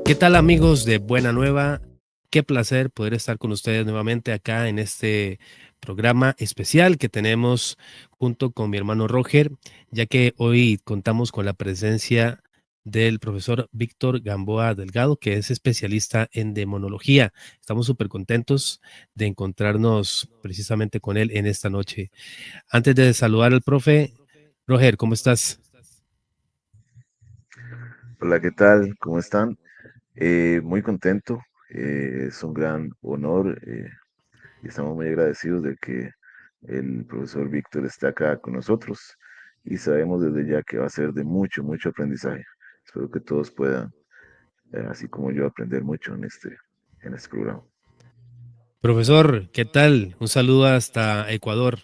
¿Qué tal amigos de Buena Nueva? Qué placer poder estar con ustedes nuevamente acá en este programa especial que tenemos junto con mi hermano Roger, ya que hoy contamos con la presencia del profesor Víctor Gamboa Delgado, que es especialista en demonología. Estamos súper contentos de encontrarnos precisamente con él en esta noche. Antes de saludar al profe, Roger, ¿cómo estás? Hola, ¿qué tal? ¿Cómo están? Muy contento. Es un gran honor y estamos muy agradecidos de que el profesor Víctor esté acá con nosotros y sabemos desde ya que va a ser de mucho, mucho aprendizaje. Espero que todos puedan, así como yo, aprender mucho en este programa. Profesor, ¿qué tal? Un saludo hasta Ecuador.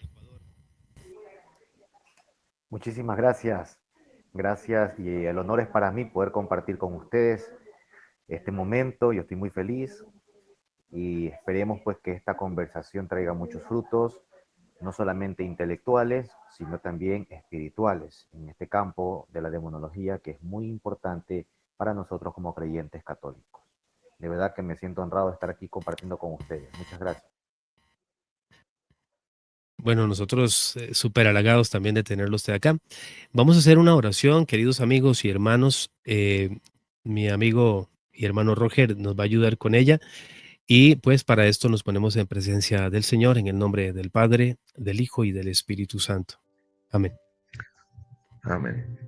Muchísimas gracias. Gracias y el honor es para mí poder compartir con ustedes este momento. Yo estoy muy feliz y esperemos pues que esta conversación traiga muchos frutos, no solamente intelectuales, sino también espirituales en este campo de la demonología que es muy importante para nosotros como creyentes católicos. De verdad que me siento honrado de estar aquí compartiendo con ustedes. Muchas gracias. Bueno, nosotros súper halagados también de tenerlo usted acá. Vamos a hacer una oración, queridos amigos y hermanos. Mi amigo y hermano Roger nos va a ayudar con ella. Y pues para esto nos ponemos en presencia del Señor en el nombre del Padre, del Hijo y del Espíritu Santo. Amén. Amén.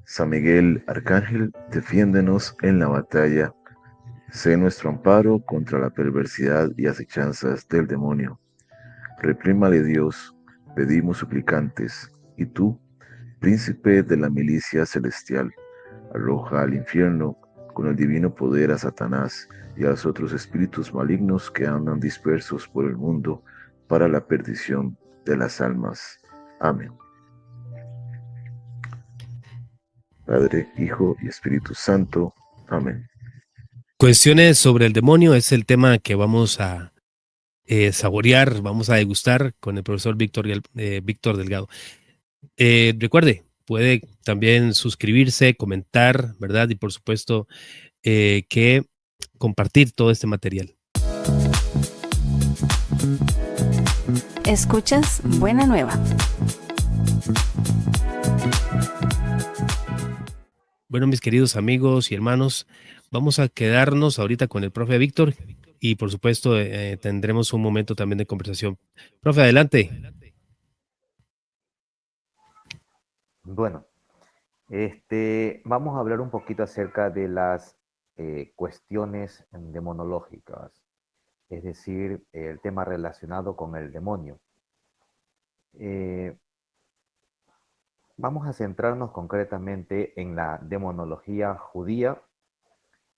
San Miguel, Arcángel, defiéndenos en la batalla. Sé nuestro amparo contra la perversidad y acechanzas del demonio. Reprímale Dios, pedimos suplicantes, y tú, príncipe de la milicia celestial, arroja al infierno con el divino poder a Satanás y a los otros espíritus malignos que andan dispersos por el mundo para la perdición de las almas. Amén. Padre, Hijo y Espíritu Santo. Amén. Cuestiones sobre el demonio es el tema que vamos a saborear, vamos a degustar con el profesor Víctor Delgado. Recuerde, puede también suscribirse, comentar, ¿verdad? Y por supuesto que compartir todo este material. Escuchas Buena Nueva. Bueno, mis queridos amigos y hermanos, vamos a quedarnos ahorita con el profe Víctor y por supuesto tendremos un momento también de conversación. Profe, adelante. Bueno, vamos a hablar un poquito acerca de las cuestiones demonológicas, es decir, el tema relacionado con el demonio. Eh, Vamos a centrarnos concretamente en la demonología judía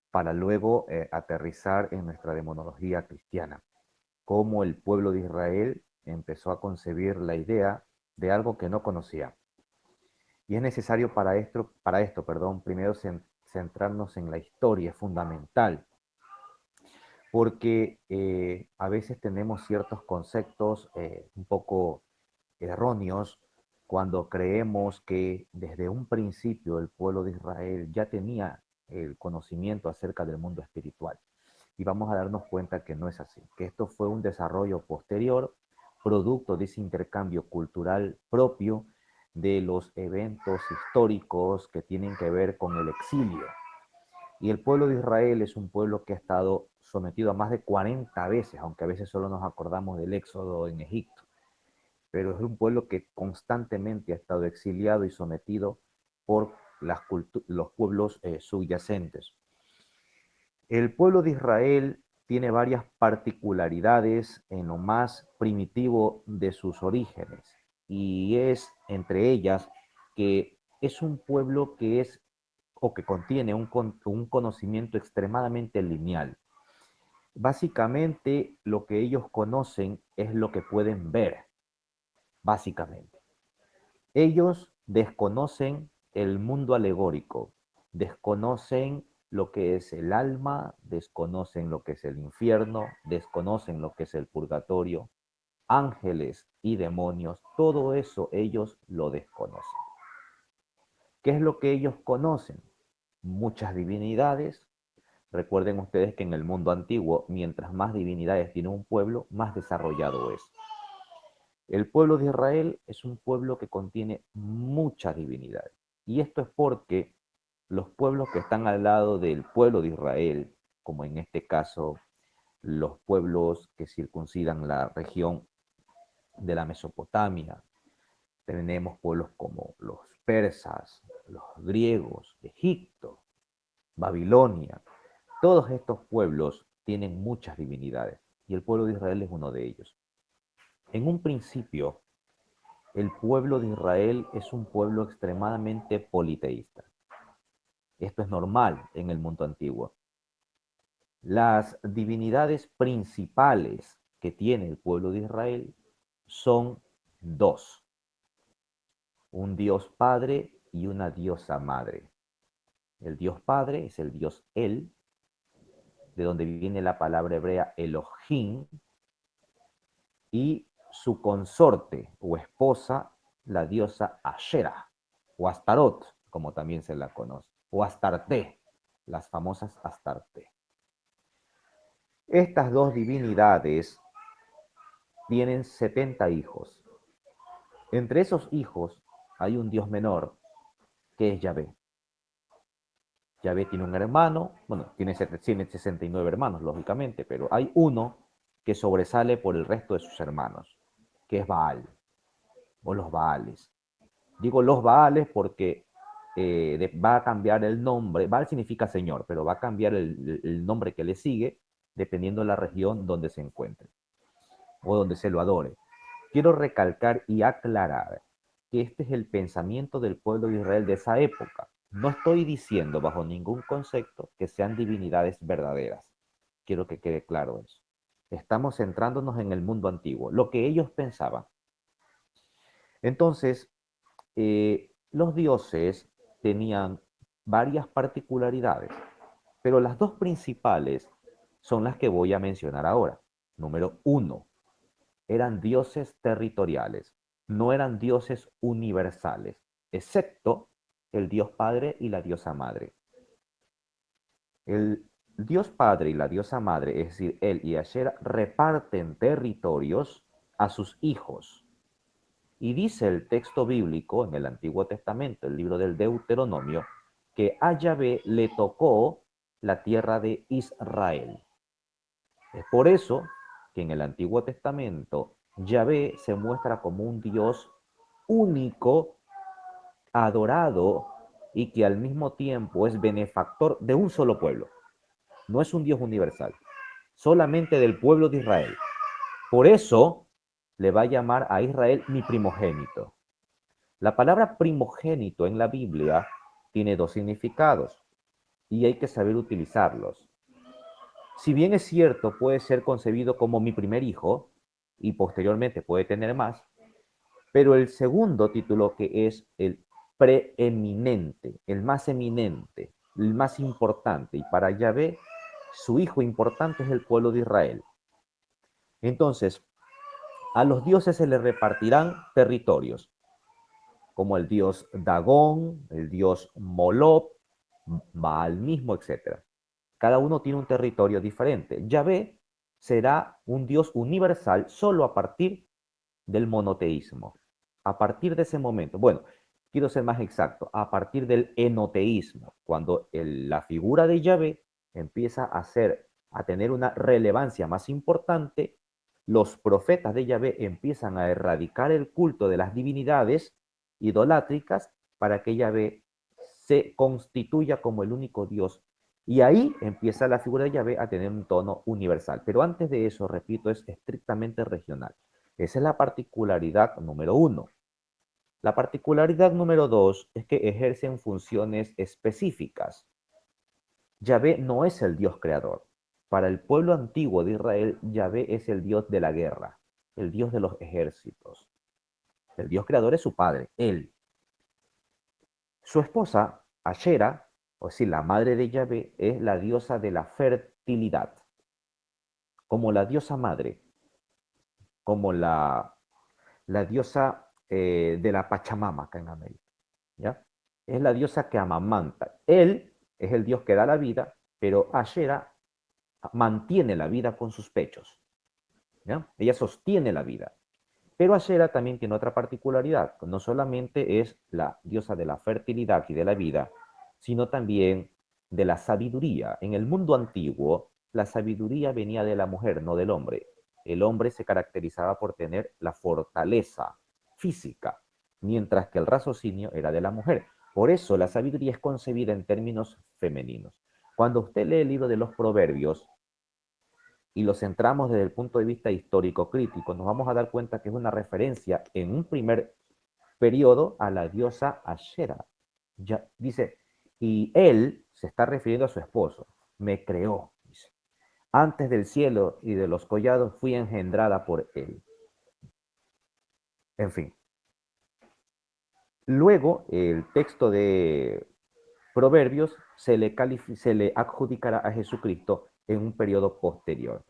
para luego aterrizar en nuestra demonología cristiana, cómo el pueblo de Israel empezó a concebir la idea de algo que no conocía. Y es necesario perdón, primero centrarnos en la historia, es fundamental, porque a veces tenemos ciertos conceptos un poco erróneos cuando creemos que desde un principio el pueblo de Israel ya tenía el conocimiento acerca del mundo espiritual. Y vamos a darnos cuenta que no es así, que esto fue un desarrollo posterior, producto de ese intercambio cultural propio de los eventos históricos que tienen que ver con el exilio. Y el pueblo de Israel es un pueblo que ha estado sometido a más de 40 veces, aunque a veces solo nos acordamos del éxodo en Egipto, pero es un pueblo que constantemente ha estado exiliado y sometido por los pueblos subyacentes. El pueblo de Israel tiene varias particularidades en lo más primitivo de sus orígenes, y es entre ellas que es un pueblo que es o que contiene un conocimiento extremadamente lineal. Básicamente, lo que ellos conocen es lo que pueden ver, básicamente. Ellos desconocen el mundo alegórico, desconocen lo que es el alma, desconocen lo que es el infierno, desconocen lo que es el purgatorio, ángeles y demonios, todo eso ellos lo desconocen. ¿Qué es lo que ellos conocen? Muchas divinidades, Recuerden ustedes que en el mundo antiguo, mientras más divinidades tiene un pueblo, más desarrollado es. El pueblo de Israel es un pueblo que contiene muchas divinidades. Y esto es porque los pueblos que están al lado del pueblo de Israel, como en este caso los pueblos que circuncidan la región de la Mesopotamia, tenemos pueblos como los persas, los griegos, Egipto, Babilonia. Todos estos pueblos tienen muchas divinidades y el pueblo de Israel es uno de ellos. En un principio, el pueblo de Israel es un pueblo extremadamente politeísta. Esto es normal en el mundo antiguo. Las divinidades principales que tiene el pueblo de Israel son dos: un Dios Padre y una diosa Madre. El Dios Padre es el Dios El, de donde viene la palabra hebrea Elohim, y su consorte o esposa, la diosa Ashera, o Astarot, como también se la conoce, o Astarte, las famosas Astarte. Estas dos divinidades tienen 70 hijos. Entre esos hijos hay un dios menor, que es Yahvé. Yahvé tiene un hermano, bueno, tiene 69 hermanos, lógicamente, pero hay uno que sobresale por el resto de sus hermanos, que es Baal, o los Baales. Digo los Baales porque va a cambiar el nombre. Baal significa señor, pero va a cambiar el nombre que le sigue dependiendo de la región donde se encuentre o donde se lo adore. Quiero recalcar y aclarar que este es el pensamiento del pueblo de Israel de esa época. No estoy diciendo bajo ningún concepto que sean divinidades verdaderas. Quiero que quede claro eso. Estamos centrándonos en el mundo antiguo, lo que ellos pensaban. Entonces, los dioses tenían varias particularidades, pero las dos principales son las que voy a mencionar ahora. Número uno, eran dioses territoriales, no eran dioses universales, excepto el Dios Padre y la diosa Madre. El Dios Padre y la diosa Madre, es decir, él y Asherah, reparten territorios a sus hijos. Y dice el texto bíblico en el Antiguo Testamento, el libro del Deuteronomio, que a Yahvé le tocó la tierra de Israel. Es por eso que en el Antiguo Testamento Yahvé se muestra como un Dios único, adorado y que al mismo tiempo es benefactor de un solo pueblo. No es un Dios universal, solamente del pueblo de Israel. Por eso le va a llamar a Israel mi primogénito. La palabra primogénito en la Biblia tiene dos significados y hay que saber utilizarlos. Si bien es cierto, puede ser concebido como mi primer hijo y posteriormente puede tener más, pero el segundo título, que es el preeminente, el más eminente, el más importante, y para Yahvé, su hijo importante es el pueblo de Israel. Entonces, a los dioses se les repartirán territorios, como el dios Dagón, el dios Moloch, Baal mismo, etc. Cada uno tiene un territorio diferente. Yahvé será un Dios universal solo a partir del monoteísmo. A partir de ese momento, bueno, quiero ser más exacto, a partir del enoteísmo, cuando la figura de Yahvé empieza a tener una relevancia más importante, los profetas de Yahvé empiezan a erradicar el culto de las divinidades idolátricas para que Yahvé se constituya como el único Dios. Y ahí empieza la figura de Yahvé a tener un tono universal. Pero antes de eso, repito, es estrictamente regional. Esa es la particularidad número uno. La particularidad número dos es que ejercen funciones específicas. Yahvé no es el Dios creador. Para el pueblo antiguo de Israel, Yahvé es el Dios de la guerra, el Dios de los ejércitos. El Dios creador es su padre, él. Su esposa, Ashera, o sea, la madre de Yahvé, es la diosa de la fertilidad, como la diosa madre, como la diosa de la Pachamama acá en América, ¿ya? Es la diosa que amamanta. Él es el Dios que da la vida pero Ashera mantiene la vida con sus pechos, ¿ya? Ella sostiene la vida. Pero Ashera también tiene otra particularidad, no solamente es la diosa de la fertilidad y de la vida, sino también de la sabiduría. En el mundo antiguo, la sabiduría venía de la mujer, no del hombre. El hombre se caracterizaba por tener la fortaleza física, mientras que el raciocinio era de la mujer. Por eso la sabiduría es concebida en términos femeninos. Cuando usted lee el libro de los Proverbios, y lo centramos desde el punto de vista histórico crítico, nos vamos a dar cuenta que es una referencia en un primer periodo a la diosa Ashera. Ya, dice, y él se está refiriendo a su esposo, me creó, dice. Antes del cielo y de los collados fui engendrada por él. En fin. Luego, el texto de Proverbios se le adjudicará a Jesucristo en un periodo posterior.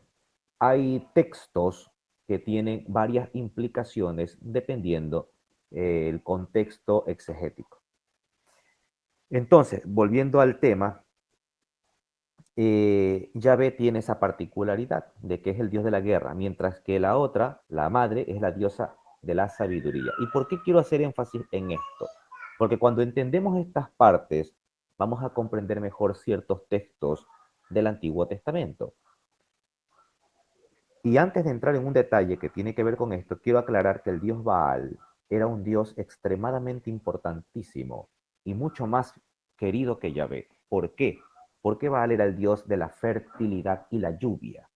Hay textos que tienen varias implicaciones dependiendo el contexto exegético. Entonces, volviendo al tema, Yahvé tiene esa particularidad de que es el dios de la guerra, mientras que la otra, la madre, es la diosa de la sabiduría. ¿Y por qué quiero hacer énfasis en esto? Porque cuando entendemos estas partes, vamos a comprender mejor ciertos textos del Antiguo Testamento. Y antes de entrar en un detalle que tiene que ver con esto, quiero aclarar que el dios Baal era un dios extremadamente importantísimo y mucho más querido que Yahvé. ¿Por qué? Porque Baal era el dios de la fertilidad y la lluvia.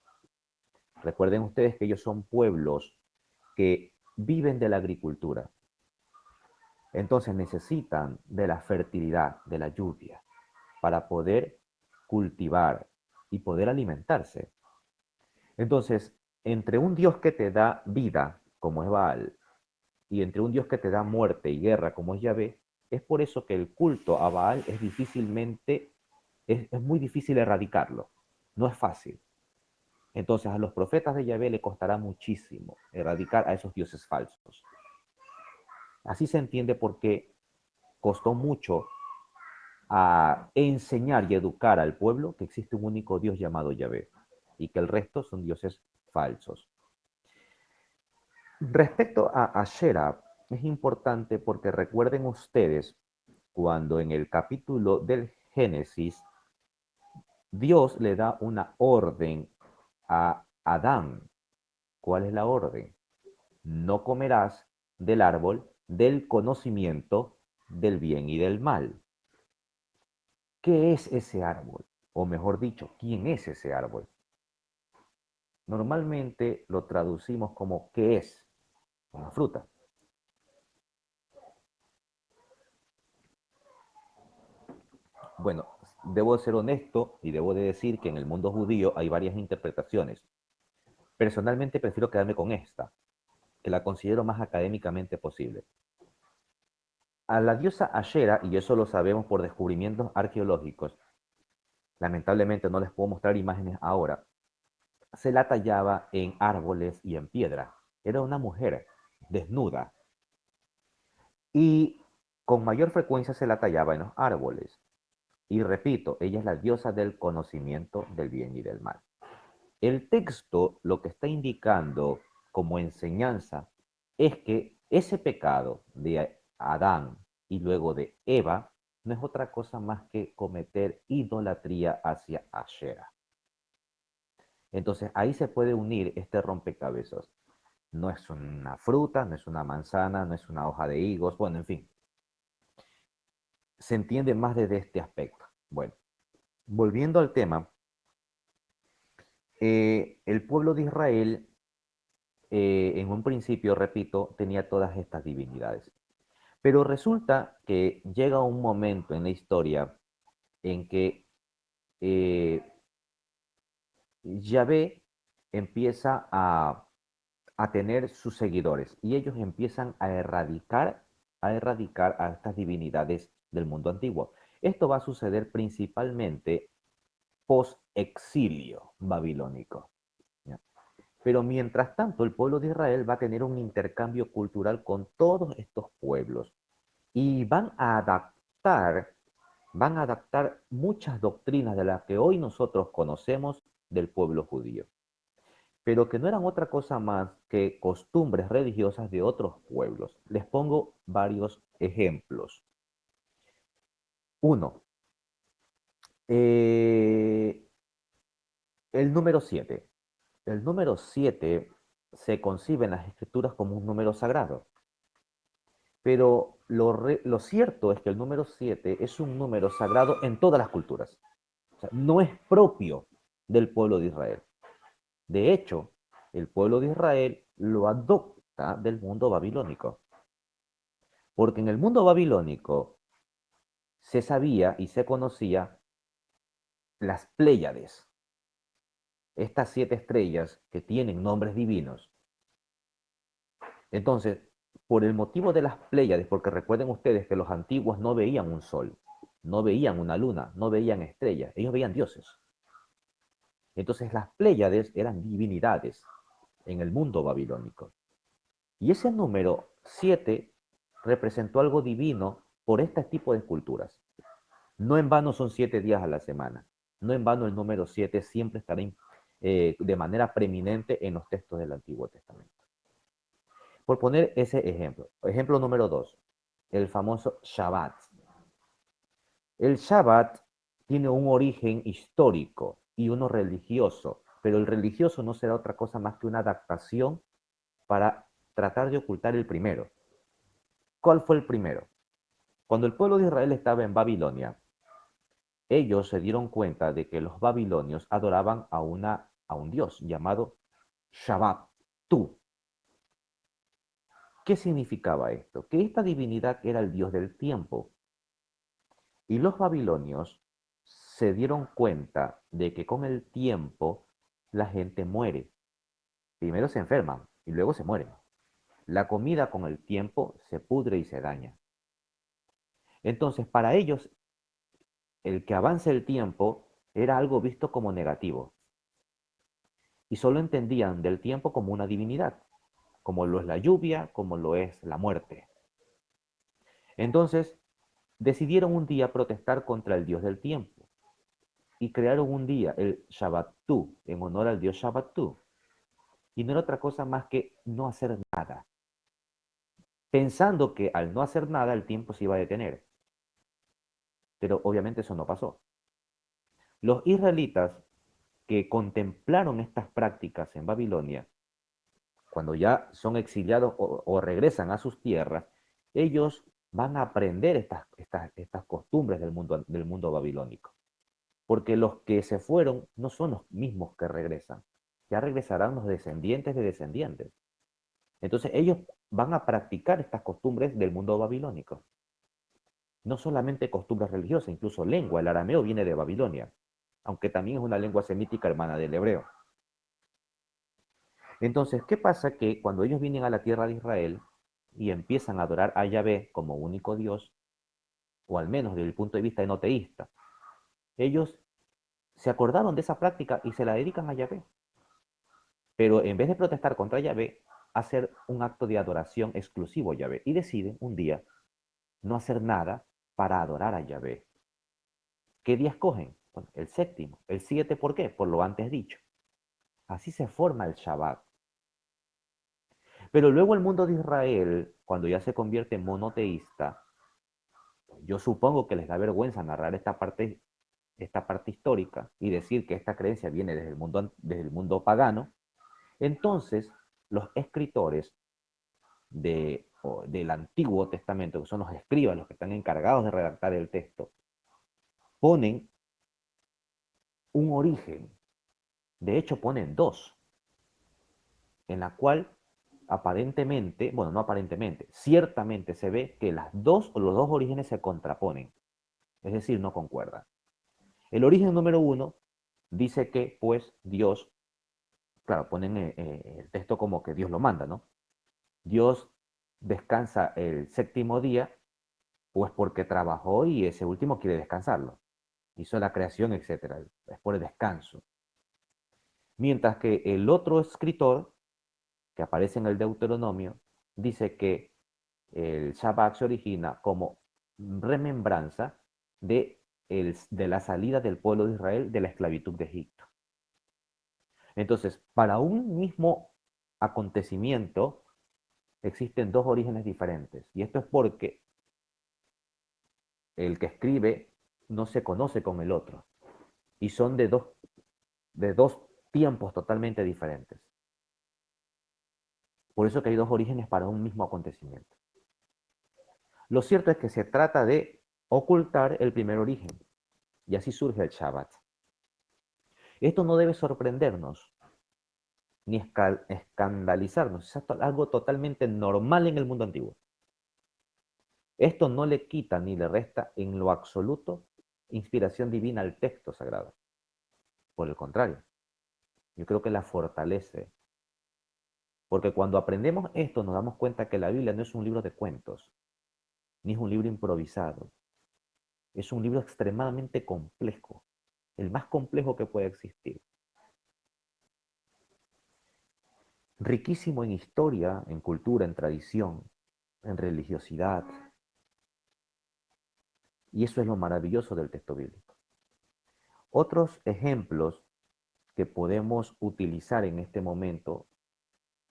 Recuerden ustedes que ellos son pueblos que viven de la agricultura. Entonces necesitan de la fertilidad, de la lluvia, para poder cultivar y poder alimentarse. Entonces, entre un Dios que te da vida, como es Baal, y entre un Dios que te da muerte y guerra, como es Yahvé, es por eso que el culto a Baal es muy difícil erradicarlo. No es fácil. Entonces, a los profetas de Yahvé le costará muchísimo erradicar a esos dioses falsos. Así se entiende por qué costó mucho a enseñar y educar al pueblo que existe un único Dios llamado Yahvé y que el resto son dioses falsos. Respecto a Asherah, es importante porque recuerden ustedes cuando en el capítulo del Génesis Dios le da una orden a Adán. ¿Cuál es la orden? No comerás del árbol del conocimiento del bien y del mal. ¿Qué es ese árbol? O mejor dicho, ¿quién es ese árbol? Normalmente lo traducimos como ¿qué es? Una fruta. Bueno, debo ser honesto y debo de decir que en el mundo judío hay varias interpretaciones. Personalmente prefiero quedarme con esta, que la considero más académicamente posible. A la diosa Ashera, y eso lo sabemos por descubrimientos arqueológicos, lamentablemente no les puedo mostrar imágenes ahora, se la tallaba en árboles y en piedra. Era una mujer desnuda y con mayor frecuencia se la tallaba en los árboles. Y repito, ella es la diosa del conocimiento del bien y del mal. El texto lo que está indicando como enseñanza es que ese pecado de Adán y luego de Eva no es otra cosa más que cometer idolatría hacia Ashera. Entonces ahí se puede unir este rompecabezas. No es una fruta, no es una manzana, no es una hoja de higos, bueno, en fin. Se entiende más desde este aspecto. Bueno, volviendo al tema, el pueblo de Israel en un principio, repito, tenía todas estas divinidades. Pero resulta que llega un momento en la historia en que eh, Yahvé empieza a tener sus seguidores y ellos empiezan a erradicar a estas divinidades del mundo antiguo. Esto va a suceder principalmente post-exilio babilónico. ¿Ya? Pero mientras tanto, el pueblo de Israel va a tener un intercambio cultural con todos estos pueblos y van a adaptar van a adaptar muchas doctrinas de las que hoy nosotros conocemos del pueblo judío, pero que no eran otra cosa más que costumbres religiosas de otros pueblos. Les pongo varios ejemplos. Uno, eh, el número 7. El número 7 se concibe en las escrituras como un número sagrado, pero lo cierto es que el número 7 es un número sagrado en todas las culturas. O sea, no es propio del pueblo de Israel. De hecho, el pueblo de Israel lo adopta del mundo babilónico, porque en el mundo babilónico se sabía y se conocía las Pléyades, estas 7 estrellas que tienen nombres divinos. Entonces, por el motivo de las Pléyades, porque recuerden ustedes que los antiguos no veían un sol, no veían una luna, no veían estrellas, ellos veían dioses. Entonces las Pléyades eran divinidades en el mundo babilónico. Y ese número 7 representó algo divino por este tipo de esculturas. No en vano son 7 días a la semana. No en vano el número 7 siempre estará de manera preeminente en los textos del Antiguo Testamento. Por poner ese ejemplo. Ejemplo número 2, el famoso Shabbat. El Shabbat tiene un origen histórico y uno religioso, pero el religioso no será otra cosa más que una adaptación para tratar de ocultar el primero. ¿Cuál fue el primero? Cuando el pueblo de Israel estaba en Babilonia, ellos se dieron cuenta de que los babilonios adoraban a un dios llamado Shabbat, tú. ¿Qué significaba esto? Que esta divinidad era el dios del tiempo. Y los babilonios se dieron cuenta de que con el tiempo la gente muere. Primero se enferman y luego se mueren. La comida con el tiempo se pudre y se daña. Entonces, para ellos, el que avance el tiempo era algo visto como negativo. Y solo entendían del tiempo como una divinidad, como lo es la lluvia, como lo es la muerte. Entonces, decidieron un día protestar contra el dios del tiempo y crearon un día, el Shabbatú, en honor al dios Shabbatú. Y no era otra cosa más que no hacer nada, pensando que al no hacer nada el tiempo se iba a detener. Pero obviamente eso no pasó. Los israelitas que contemplaron estas prácticas en Babilonia, cuando ya son exiliados o regresan a sus tierras, ellos van a aprender estas costumbres del mundo babilónico. Porque los que se fueron no son los mismos que regresan. Ya regresarán los descendientes de descendientes. Entonces ellos van a practicar estas costumbres del mundo babilónico. No solamente costumbres religiosas, incluso lengua. El arameo viene de Babilonia, aunque también es una lengua semítica hermana del hebreo. Entonces, ¿qué pasa? Que cuando ellos vienen a la tierra de Israel y empiezan a adorar a Yahvé como único Dios, o al menos desde el punto de vista enoteísta, ellos se acordaron de esa práctica y se la dedican a Yahvé. Pero en vez de protestar contra Yahvé, hacer un acto de adoración exclusivo a Yahvé. Y deciden un día no hacer nada para adorar a Yahvé. ¿Qué día escogen? Bueno, el séptimo. El 7, ¿por qué? Por lo antes dicho. Así se forma el Shabbat. Pero luego el mundo de Israel, cuando ya se convierte en monoteísta, yo supongo que les da vergüenza narrar esta parte histórica y decir que esta creencia viene desde el mundo pagano. Entonces, los escritores del Antiguo Testamento, que son los escribas, los que están encargados de redactar el texto, ponen un origen. De hecho, ponen dos, en la cual aparentemente, bueno, no aparentemente, ciertamente se ve que las dos o los dos orígenes se contraponen, es decir, no concuerdan. El origen número 1 dice que, pues, Dios, claro, ponen el texto como que Dios lo manda, ¿no? Dios descansa el séptimo día, pues porque trabajó y ese último quiere descansarlo. Hizo la creación, etcétera. Es por el descanso. Mientras que el otro escritor, que aparece en el Deuteronomio, dice que el Shabbat se origina como remembranza de de la salida del pueblo de Israel de la esclavitud de Egipto. Entonces, para un mismo acontecimiento existen dos orígenes diferentes. Y esto es porque el que escribe no se conoce con el otro. Y son de dos tiempos totalmente diferentes. Por eso que hay dos orígenes para un mismo acontecimiento. Lo cierto es que se trata de ocultar el primer origen. Y así surge el Shabbat. Esto no debe sorprendernos ni escandalizarnos. Es algo totalmente normal en el mundo antiguo. Esto no le quita ni le resta en lo absoluto inspiración divina al texto sagrado. Por el contrario, yo creo que la fortalece. Porque cuando aprendemos esto nos damos cuenta que la Biblia no es un libro de cuentos, ni es un libro improvisado. Es un libro extremadamente complejo, el más complejo que puede existir. Riquísimo en historia, en cultura, en tradición, en religiosidad. Y eso es lo maravilloso del texto bíblico. Otros ejemplos que podemos utilizar en este momento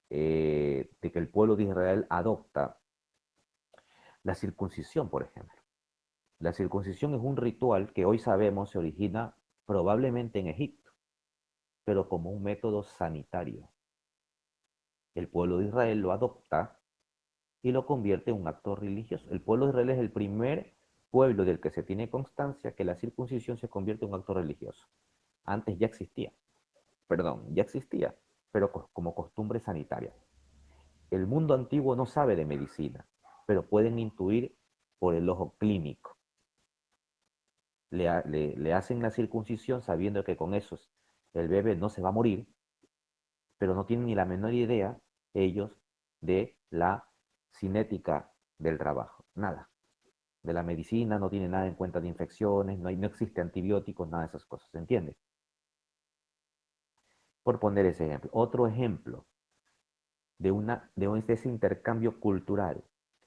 de que el pueblo de Israel adopta la circuncisión, por ejemplo. La circuncisión es un ritual que hoy sabemos se origina probablemente en Egipto, pero como un método sanitario. El pueblo de Israel lo adopta y lo convierte en un acto religioso. El pueblo de Israel es el primer pueblo del que se tiene constancia que la circuncisión se convierte en un acto religioso. Antes ya existía, pero como costumbre sanitaria. El mundo antiguo no sabe de medicina, pero pueden intuir por el ojo clínico. Le hacen la circuncisión sabiendo que con eso el bebé no se va a morir, pero no tienen ni la menor idea ellos de la cinética del trabajo, nada. De la medicina no tienen nada en cuenta de infecciones, no existe antibióticos, nada de esas cosas, ¿se entiende? Por poner ese ejemplo. Otro ejemplo de ese intercambio cultural.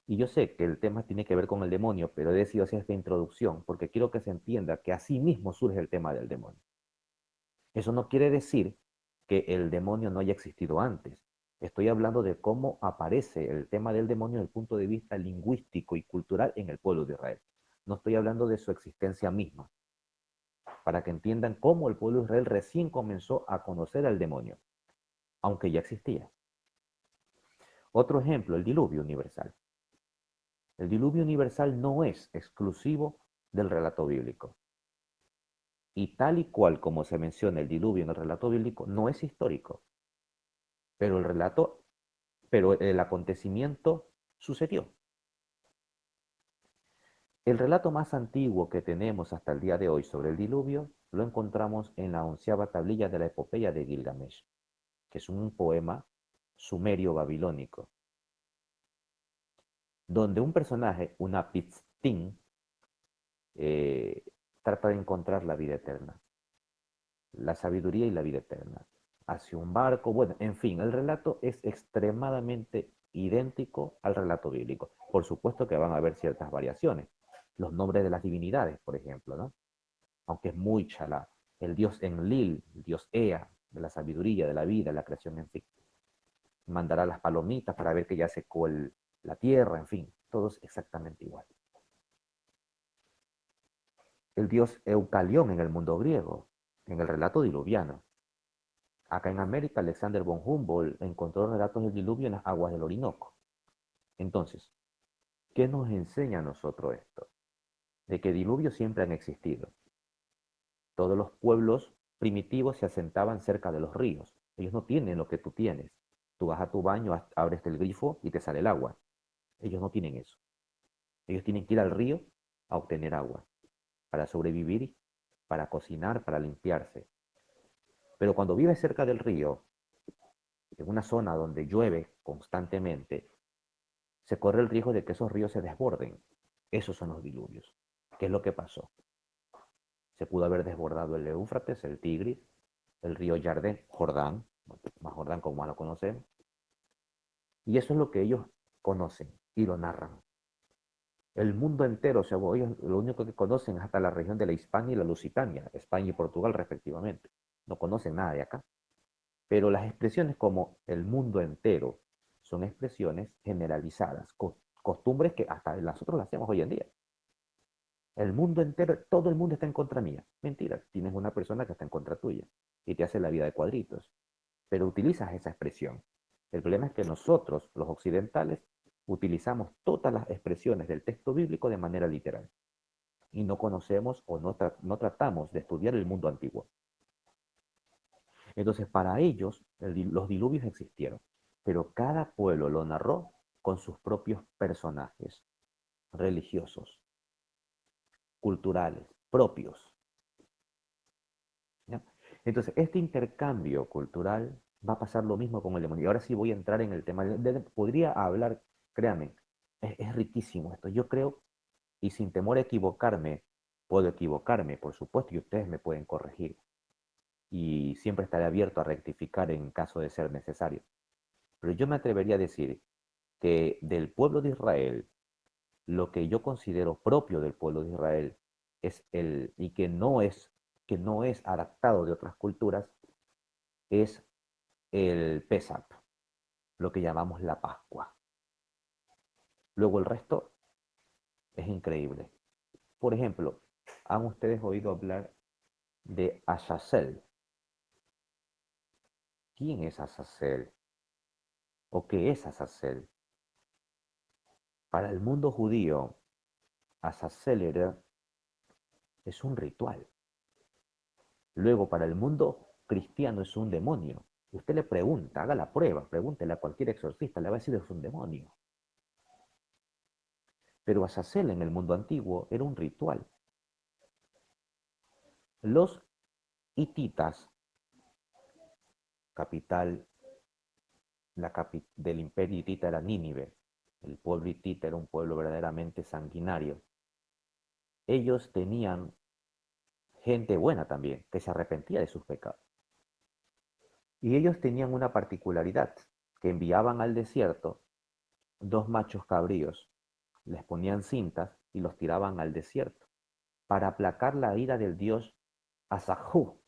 Y yo sé que el tema tiene que ver con el demonio, pero he decidido hacer esta introducción porque quiero que se entienda que así mismo surge el tema del demonio. Eso no quiere decir que el demonio no haya existido antes. Estoy hablando de cómo aparece el tema del demonio desde el punto de vista lingüístico y cultural en el pueblo de Israel. No estoy hablando de su existencia misma, para que entiendan cómo el pueblo de Israel recién comenzó a conocer al demonio, aunque ya existía. Otro ejemplo, el diluvio universal. El diluvio universal no es exclusivo del relato bíblico. Y tal y cual como se menciona el diluvio en el relato bíblico, no es histórico. Pero el acontecimiento sucedió. El relato más antiguo que tenemos hasta el día de hoy sobre el diluvio lo encontramos en la 11ª tablilla de la epopeya de Gilgamesh, que es un poema sumerio babilónico, donde un personaje, Unapitzin, eh, trata de encontrar la vida eterna, la sabiduría y la vida eterna. Hacia un barco, bueno, en fin, el relato es extremadamente idéntico al relato bíblico. Por supuesto que van a haber ciertas variaciones. Los nombres de las divinidades, por ejemplo, ¿no? Aunque es muy chalá. El dios Enlil, el dios Ea, de la sabiduría, de la vida, la creación, en fin. Mandará las palomitas para ver que ya secó la tierra, en fin, todo es exactamente igual. El dios Eucalión en el mundo griego, en el relato diluviano. Acá en América, Alexander von Humboldt encontró relatos del diluvio en las aguas del Orinoco. Entonces, ¿qué nos enseña a nosotros esto? De que diluvios siempre han existido. Todos los pueblos primitivos se asentaban cerca de los ríos. Ellos no tienen lo que tú tienes. Tú vas a tu baño, abres el grifo y te sale el agua. Ellos no tienen eso. Ellos tienen que ir al río a obtener agua para sobrevivir, para cocinar, para limpiarse. Pero cuando vives cerca del río, en una zona donde llueve constantemente, se corre el riesgo de que esos ríos se desborden. Esos son los diluvios. ¿Qué es lo que pasó? Se pudo haber desbordado el Éufrates, el Tigris, el río Jordán, más Jordán como más lo conocemos. Y eso es lo que ellos conocen y lo narran. El mundo entero, o sea, ellos lo único que conocen es hasta la región de la Hispania y la Lusitania, España y Portugal respectivamente. No conocen nada de acá. Pero las expresiones como el mundo entero son expresiones generalizadas, costumbres que hasta nosotros las hacemos hoy en día. El mundo entero, todo el mundo está en contra mía. Mentira, tienes una persona que está en contra tuya y te hace la vida de cuadritos. Pero utilizas esa expresión. El problema es que nosotros, los occidentales, utilizamos todas las expresiones del texto bíblico de manera literal y no conocemos o no tratamos de estudiar el mundo antiguo. Entonces, para ellos, los diluvios existieron, pero cada pueblo lo narró con sus propios personajes religiosos, culturales, propios. ¿Ya? Entonces, este intercambio cultural va a pasar lo mismo con el demonio. Y ahora sí voy a entrar en el tema. Podría hablar, créanme, es riquísimo esto. Yo creo, y sin temor a equivocarme, puedo equivocarme, por supuesto, y ustedes me pueden corregir. Y siempre estaré abierto a rectificar en caso de ser necesario. Pero yo me atrevería a decir que del pueblo de Israel, lo que yo considero propio del pueblo de Israel es y que no es adaptado de otras culturas, es el Pesach, lo que llamamos la Pascua. Luego el resto es increíble. Por ejemplo, ¿han ustedes oído hablar de Azazel? ¿Quién es Azazel? ¿O qué es Azazel? Para el mundo judío, Azazel es un ritual. Luego, para el mundo cristiano es un demonio. Usted le pregunta, haga la prueba, pregúntele a cualquier exorcista, le va a decir que es un demonio. Pero Azazel en el mundo antiguo era un ritual. Los hititas, capital del imperio hitita era Nínive, el pueblo hitita era un pueblo verdaderamente sanguinario. Ellos tenían gente buena también, que se arrepentía de sus pecados. Y ellos tenían una particularidad, que enviaban al desierto dos machos cabríos, les ponían cintas y los tiraban al desierto para aplacar la ira del dios Asahu,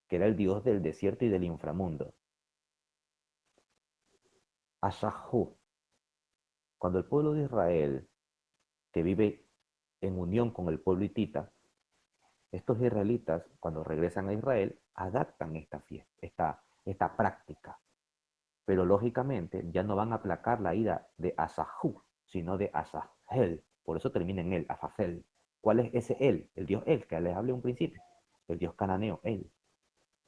que era el dios del desierto y del inframundo. Asahu, cuando el pueblo de Israel, que vive en unión con el pueblo hitita, estos israelitas, cuando regresan a Israel, adaptan esta fiesta, esta práctica. Pero lógicamente ya no van a aplacar la ira de Asahu, sino de Asahel. Por eso termina en él, Azazel. ¿Cuál es ese él? El dios él, que les hablé un principio. El dios cananeo, él,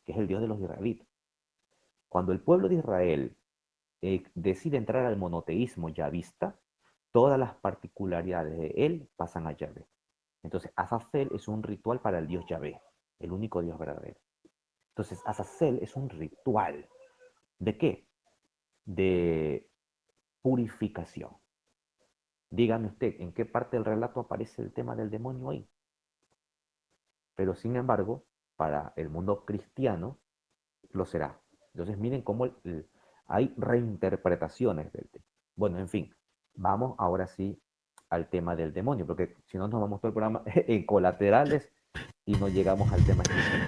que es el dios de los israelitas. Cuando el pueblo de Israel decide entrar al monoteísmo yavista, todas las particularidades de él pasan a Yahvé. Entonces, Azazel es un ritual para el dios Yahvé, el único dios verdadero. Entonces, Azazel es un ritual. ¿De qué? De purificación. Dígame usted, ¿en qué parte del relato aparece el tema del demonio ahí? Pero sin embargo, para el mundo cristiano lo será. Entonces miren cómo hay reinterpretaciones del tema. Bueno, en fin, vamos ahora sí al tema del demonio, porque si no nos vamos todo el programa en colaterales y no llegamos al tema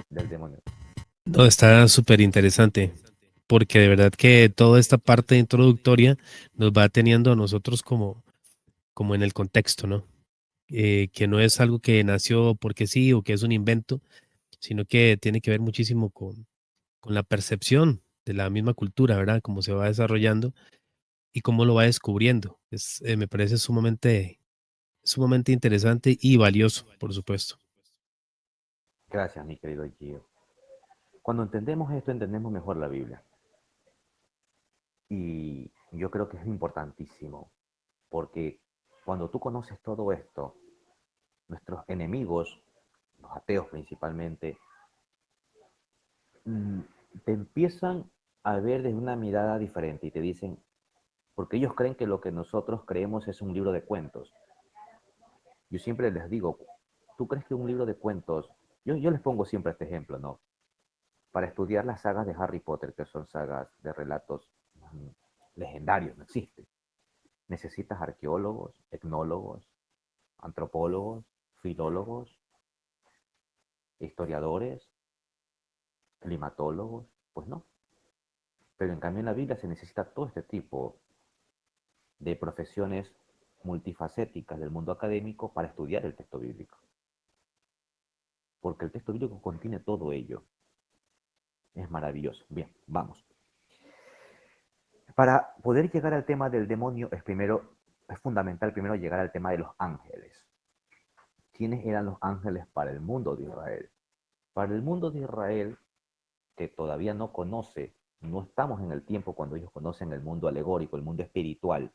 del demonio. No, está súper interesante, porque de verdad que toda esta parte introductoria nos va teniendo a nosotros como en el contexto, ¿no? Que no es algo que nació porque sí o que es un invento, sino que tiene que ver muchísimo con la percepción de la misma cultura, ¿verdad? Cómo se va desarrollando y cómo lo va descubriendo. Me parece sumamente interesante y valioso, por supuesto. Gracias, mi querido Gio. Cuando entendemos esto, entendemos mejor la Biblia. Y yo creo que es importantísimo, porque cuando tú conoces todo esto, nuestros enemigos, los ateos principalmente, mm, te empiezan a ver desde una mirada diferente y te dicen, porque ellos creen que lo que nosotros creemos es un libro de cuentos. Yo siempre les digo, ¿tú crees que un libro de cuentos, yo les pongo siempre este ejemplo, ¿no? Para estudiar las sagas de Harry Potter, que son sagas de relatos legendarios, no existe. Necesitas arqueólogos, etnólogos, antropólogos, filólogos, historiadores, climatólogos. Pues no. Pero en cambio en la Biblia se necesita todo este tipo de profesiones multifacéticas del mundo académico para estudiar el texto bíblico. Porque el texto bíblico contiene todo ello. Es maravilloso. Bien, vamos. Para poder llegar al tema del demonio es fundamental primero llegar al tema de los ángeles. ¿Quiénes eran los ángeles para el mundo de Israel? Para el mundo de Israel, que todavía no conoce, no estamos en el tiempo cuando ellos conocen el mundo alegórico, el mundo espiritual.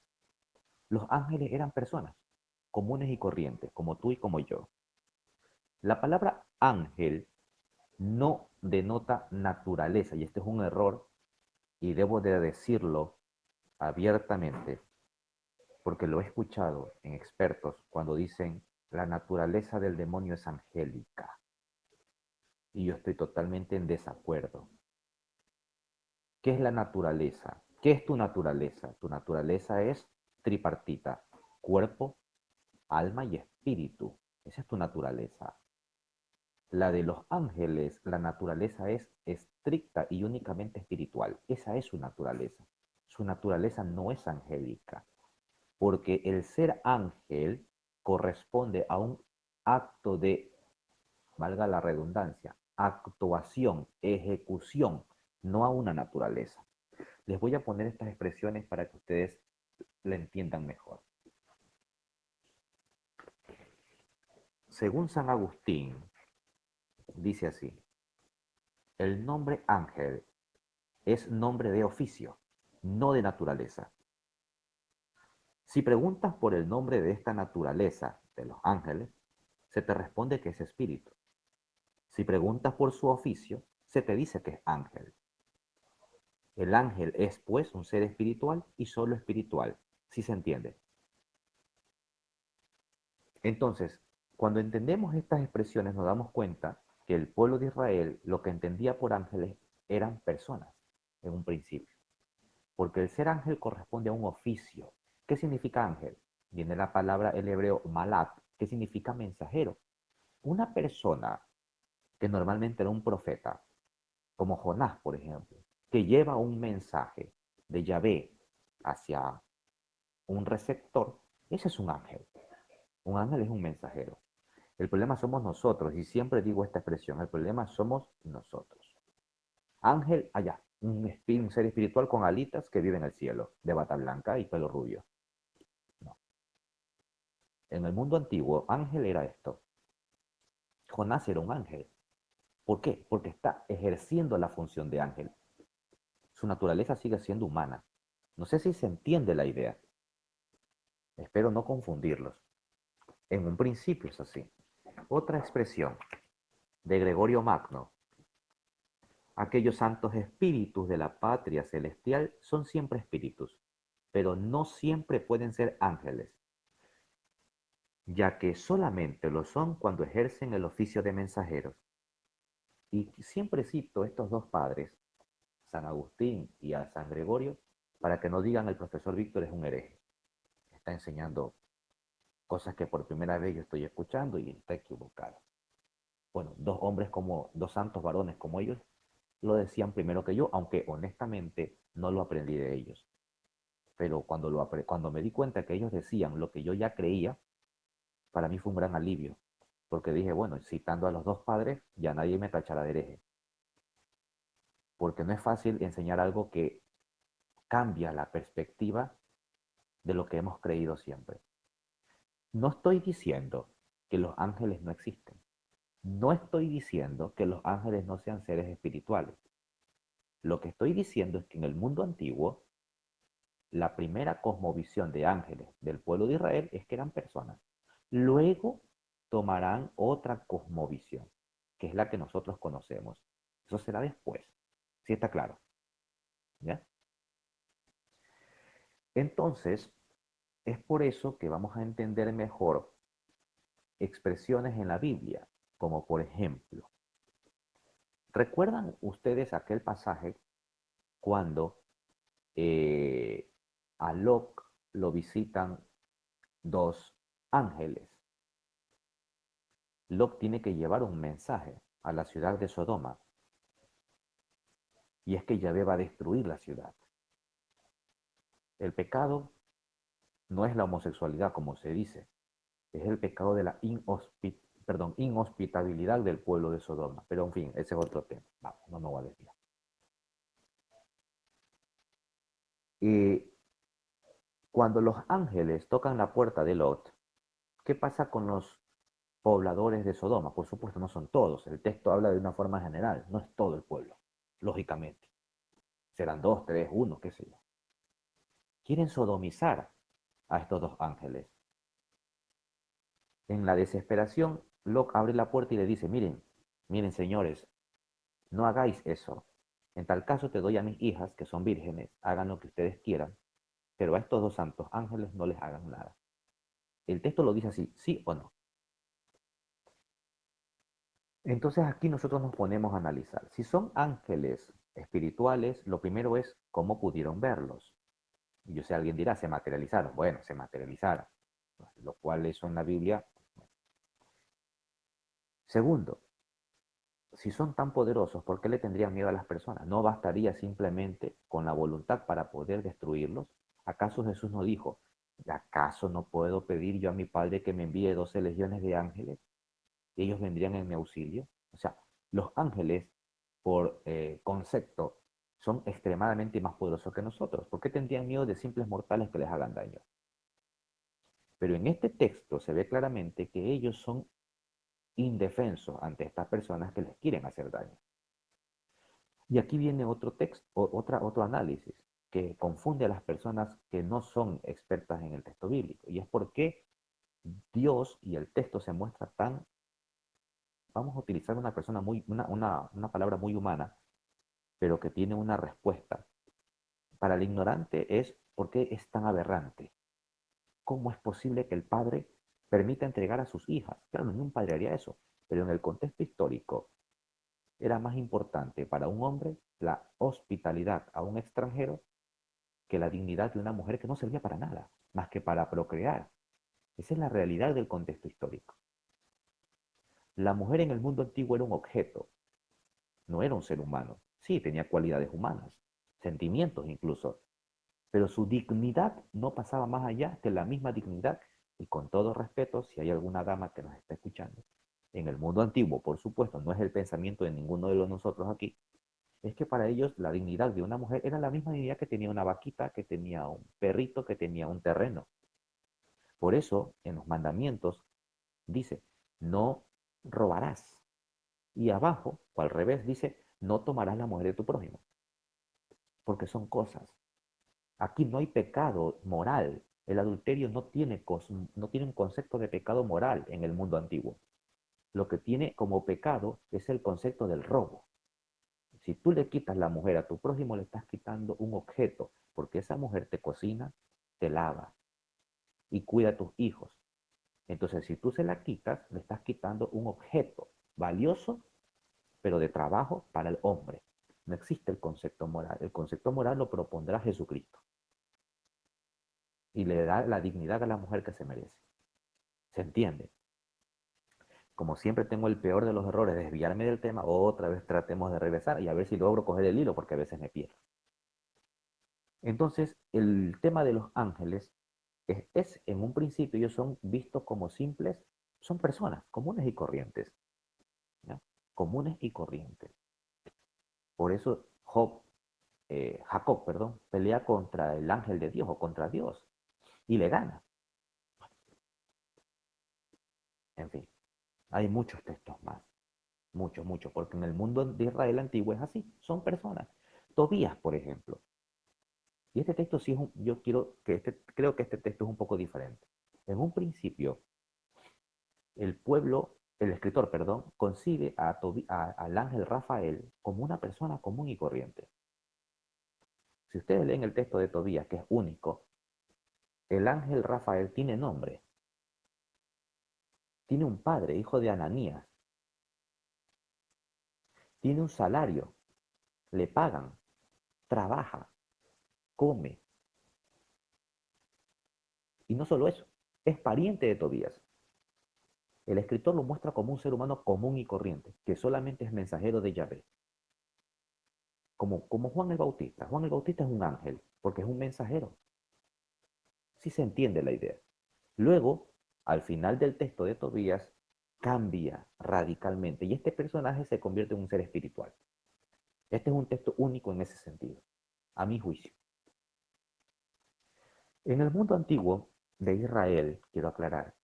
Los ángeles eran personas comunes y corrientes, como tú y como yo. La palabra ángel no denota naturaleza, y este es un error, y debo de decirlo abiertamente, porque lo he escuchado en expertos cuando dicen la naturaleza del demonio es angélica, y yo estoy totalmente en desacuerdo. ¿Qué es la naturaleza? ¿Qué es tu naturaleza? Tu naturaleza es tripartita, cuerpo, alma y espíritu. Esa es tu naturaleza. La de los ángeles, la naturaleza es estricta y únicamente espiritual. Esa es su naturaleza. Su naturaleza no es angélica, porque el ser ángel corresponde a un acto de, valga la redundancia, actuación, ejecución, no a una naturaleza. Les voy a poner estas expresiones para que ustedes la entiendan mejor. Según San Agustín, dice así: el nombre ángel es nombre de oficio, no de naturaleza. Si preguntas por el nombre de esta naturaleza, de los ángeles, se te responde que es espíritu. Si preguntas por su oficio, se te dice que es ángel. El ángel es, pues, un ser espiritual y solo espiritual, si se entiende. Entonces, cuando entendemos estas expresiones, nos damos cuenta que el pueblo de Israel lo que entendía por ángeles eran personas en un principio. Porque el ser ángel corresponde a un oficio. ¿Qué significa ángel? Viene la palabra el hebreo malak, que significa mensajero. Una persona que normalmente era un profeta, como Jonás, por ejemplo, que lleva un mensaje de Yahvé hacia un receptor, ese es un ángel. Un ángel es un mensajero. El problema somos nosotros, y siempre digo esta expresión, el problema somos nosotros. Ángel, allá, un ser espiritual con alitas que vive en el cielo, de bata blanca y pelo rubio. No. En el mundo antiguo, ángel era esto. Jonás era un ángel. ¿Por qué? Porque está ejerciendo la función de ángel. Su naturaleza sigue siendo humana. No sé si se entiende la idea. Espero no confundirlos. En un principio es así. Otra expresión de Gregorio Magno. Aquellos santos espíritus de la patria celestial son siempre espíritus, pero no siempre pueden ser ángeles, ya que solamente lo son cuando ejercen el oficio de mensajeros. Y siempre cito estos dos padres, San Agustín y a San Gregorio, para que no digan el profesor Víctor es un hereje. Está enseñando cosas que por primera vez yo estoy escuchando y está equivocado. Bueno, dos hombres como, dos santos varones como ellos, lo decían primero que yo, aunque honestamente no lo aprendí de ellos. Pero cuando me di cuenta que ellos decían lo que yo ya creía, para mí fue un gran alivio, porque dije, bueno, citando a los dos padres, ya nadie me tachará de hereje, porque no es fácil enseñar algo que cambia la perspectiva de lo que hemos creído siempre. No estoy diciendo que los ángeles no existen. No estoy diciendo que los ángeles no sean seres espirituales. Lo que estoy diciendo es que en el mundo antiguo, la primera cosmovisión de ángeles del pueblo de Israel es que eran personas. Luego tomarán otra cosmovisión, que es la que nosotros conocemos. Eso será después. ¿Sí está claro? ¿Ya? Entonces, es por eso que vamos a entender mejor expresiones en la Biblia, como por ejemplo, ¿recuerdan ustedes aquel pasaje cuando Alok lo visitan dos ángeles. Lot tiene que llevar un mensaje a la ciudad de Sodoma, y es que Yahvé va a destruir la ciudad. El pecado no es la homosexualidad, como se dice, es el pecado de la inhospitabilidad del pueblo de Sodoma. Pero en fin, ese es otro tema. No me voy a desviar. Cuando los ángeles tocan la puerta de Lot, ¿qué pasa con los pobladores de Sodoma? Por supuesto, no son todos. El texto habla de una forma general, no es todo el pueblo, lógicamente. Serán dos, tres, uno, qué sé yo. Quieren sodomizar a estos dos ángeles. En la desesperación, Lot abre la puerta y le dice, miren, miren señores, no hagáis eso. En tal caso te doy a mis hijas, que son vírgenes, hagan lo que ustedes quieran, pero a estos dos santos ángeles no les hagan nada. El texto lo dice así, sí o no. Entonces aquí nosotros nos ponemos a analizar. Si son ángeles espirituales, lo primero es cómo pudieron verlos. Y yo sé, alguien dirá, se materializaron. Bueno, se materializaron, lo cual eso en la Biblia. Segundo, si son tan poderosos, ¿por qué le tendrían miedo a las personas? ¿No bastaría simplemente con la voluntad para poder destruirlos? ¿Acaso Jesús no dijo, acaso no puedo pedir yo a mi Padre que me envíe 12 legiones de ángeles? Y ellos vendrían en mi auxilio. O sea, los ángeles, por concepto, son extremadamente más poderosos que nosotros. ¿Por qué tendrían miedo de simples mortales que les hagan daño? Pero en este texto se ve claramente que ellos son indefensos ante estas personas que les quieren hacer daño. Y aquí viene otro texto, otro análisis que confunde a las personas que no son expertas en el texto bíblico. Y es porque Dios y el texto se muestra tan, vamos a utilizar una palabra muy humana, pero que tiene una respuesta. Para el ignorante es ¿por qué es tan aberrante? ¿Cómo es posible que el padre permita entregar a sus hijas? Claro, ningún padre haría eso, pero en el contexto histórico era más importante para un hombre la hospitalidad a un extranjero que la dignidad de una mujer que no servía para nada, más que para procrear. Esa es la realidad del contexto histórico. La mujer en el mundo antiguo era un objeto, no era un ser humano. Sí, tenía cualidades humanas, sentimientos incluso, pero su dignidad no pasaba más allá que la misma dignidad. Y con todo respeto, si hay alguna dama que nos está escuchando, en el mundo antiguo, por supuesto, no es el pensamiento de ninguno de nosotros aquí, es que para ellos la dignidad de una mujer era la misma dignidad que tenía una vaquita, que tenía un perrito, que tenía un terreno. Por eso, en los mandamientos dice, no robarás. Y abajo, o al revés, dice, no tomarás la mujer de tu prójimo. Porque son cosas. Aquí no hay pecado moral. El adulterio no tiene un concepto de pecado moral en el mundo antiguo. Lo que tiene como pecado es el concepto del robo. Si tú le quitas la mujer a tu prójimo, le estás quitando un objeto, porque esa mujer te cocina, te lava y cuida a tus hijos. Entonces, si tú se la quitas, le estás quitando un objeto valioso, pero de trabajo para el hombre. No existe el concepto moral. El concepto moral lo propondrá Jesucristo y le da la dignidad a la mujer que se merece. ¿Se entiende? Como siempre tengo el peor de los errores, desviarme del tema, otra vez tratemos de regresar y a ver si logro coger el hilo, porque a veces me pierdo. Entonces, el tema de los ángeles en un principio, ellos son vistos como simples, son personas comunes y corrientes, ¿ya? Comunes y corrientes. Por eso Jacob, perdón, pelea contra el ángel de Dios o contra Dios y le gana. En fin, hay muchos textos más, muchos, muchos, porque en el mundo de Israel antiguo es así, son personas. Tobías, por ejemplo. Y este texto sí es yo creo que este texto es un poco diferente. En un principio, el escritor, perdón, concibe al ángel Rafael como una persona común y corriente. Si ustedes leen el texto de Tobías, que es único, el ángel Rafael tiene nombre, tiene un padre, hijo de Ananías, tiene un salario, le pagan, trabaja, come. Y no solo eso, es pariente de Tobías. El escritor lo muestra como un ser humano común y corriente, que solamente es mensajero de Yahvé. Como Juan el Bautista. Juan el Bautista es un ángel, porque es un mensajero. Sí se entiende la idea. Luego, al final del texto de Tobías, cambia radicalmente y este personaje se convierte en un ser espiritual. Este es un texto único en ese sentido, a mi juicio. En el mundo antiguo de Israel, quiero aclarar,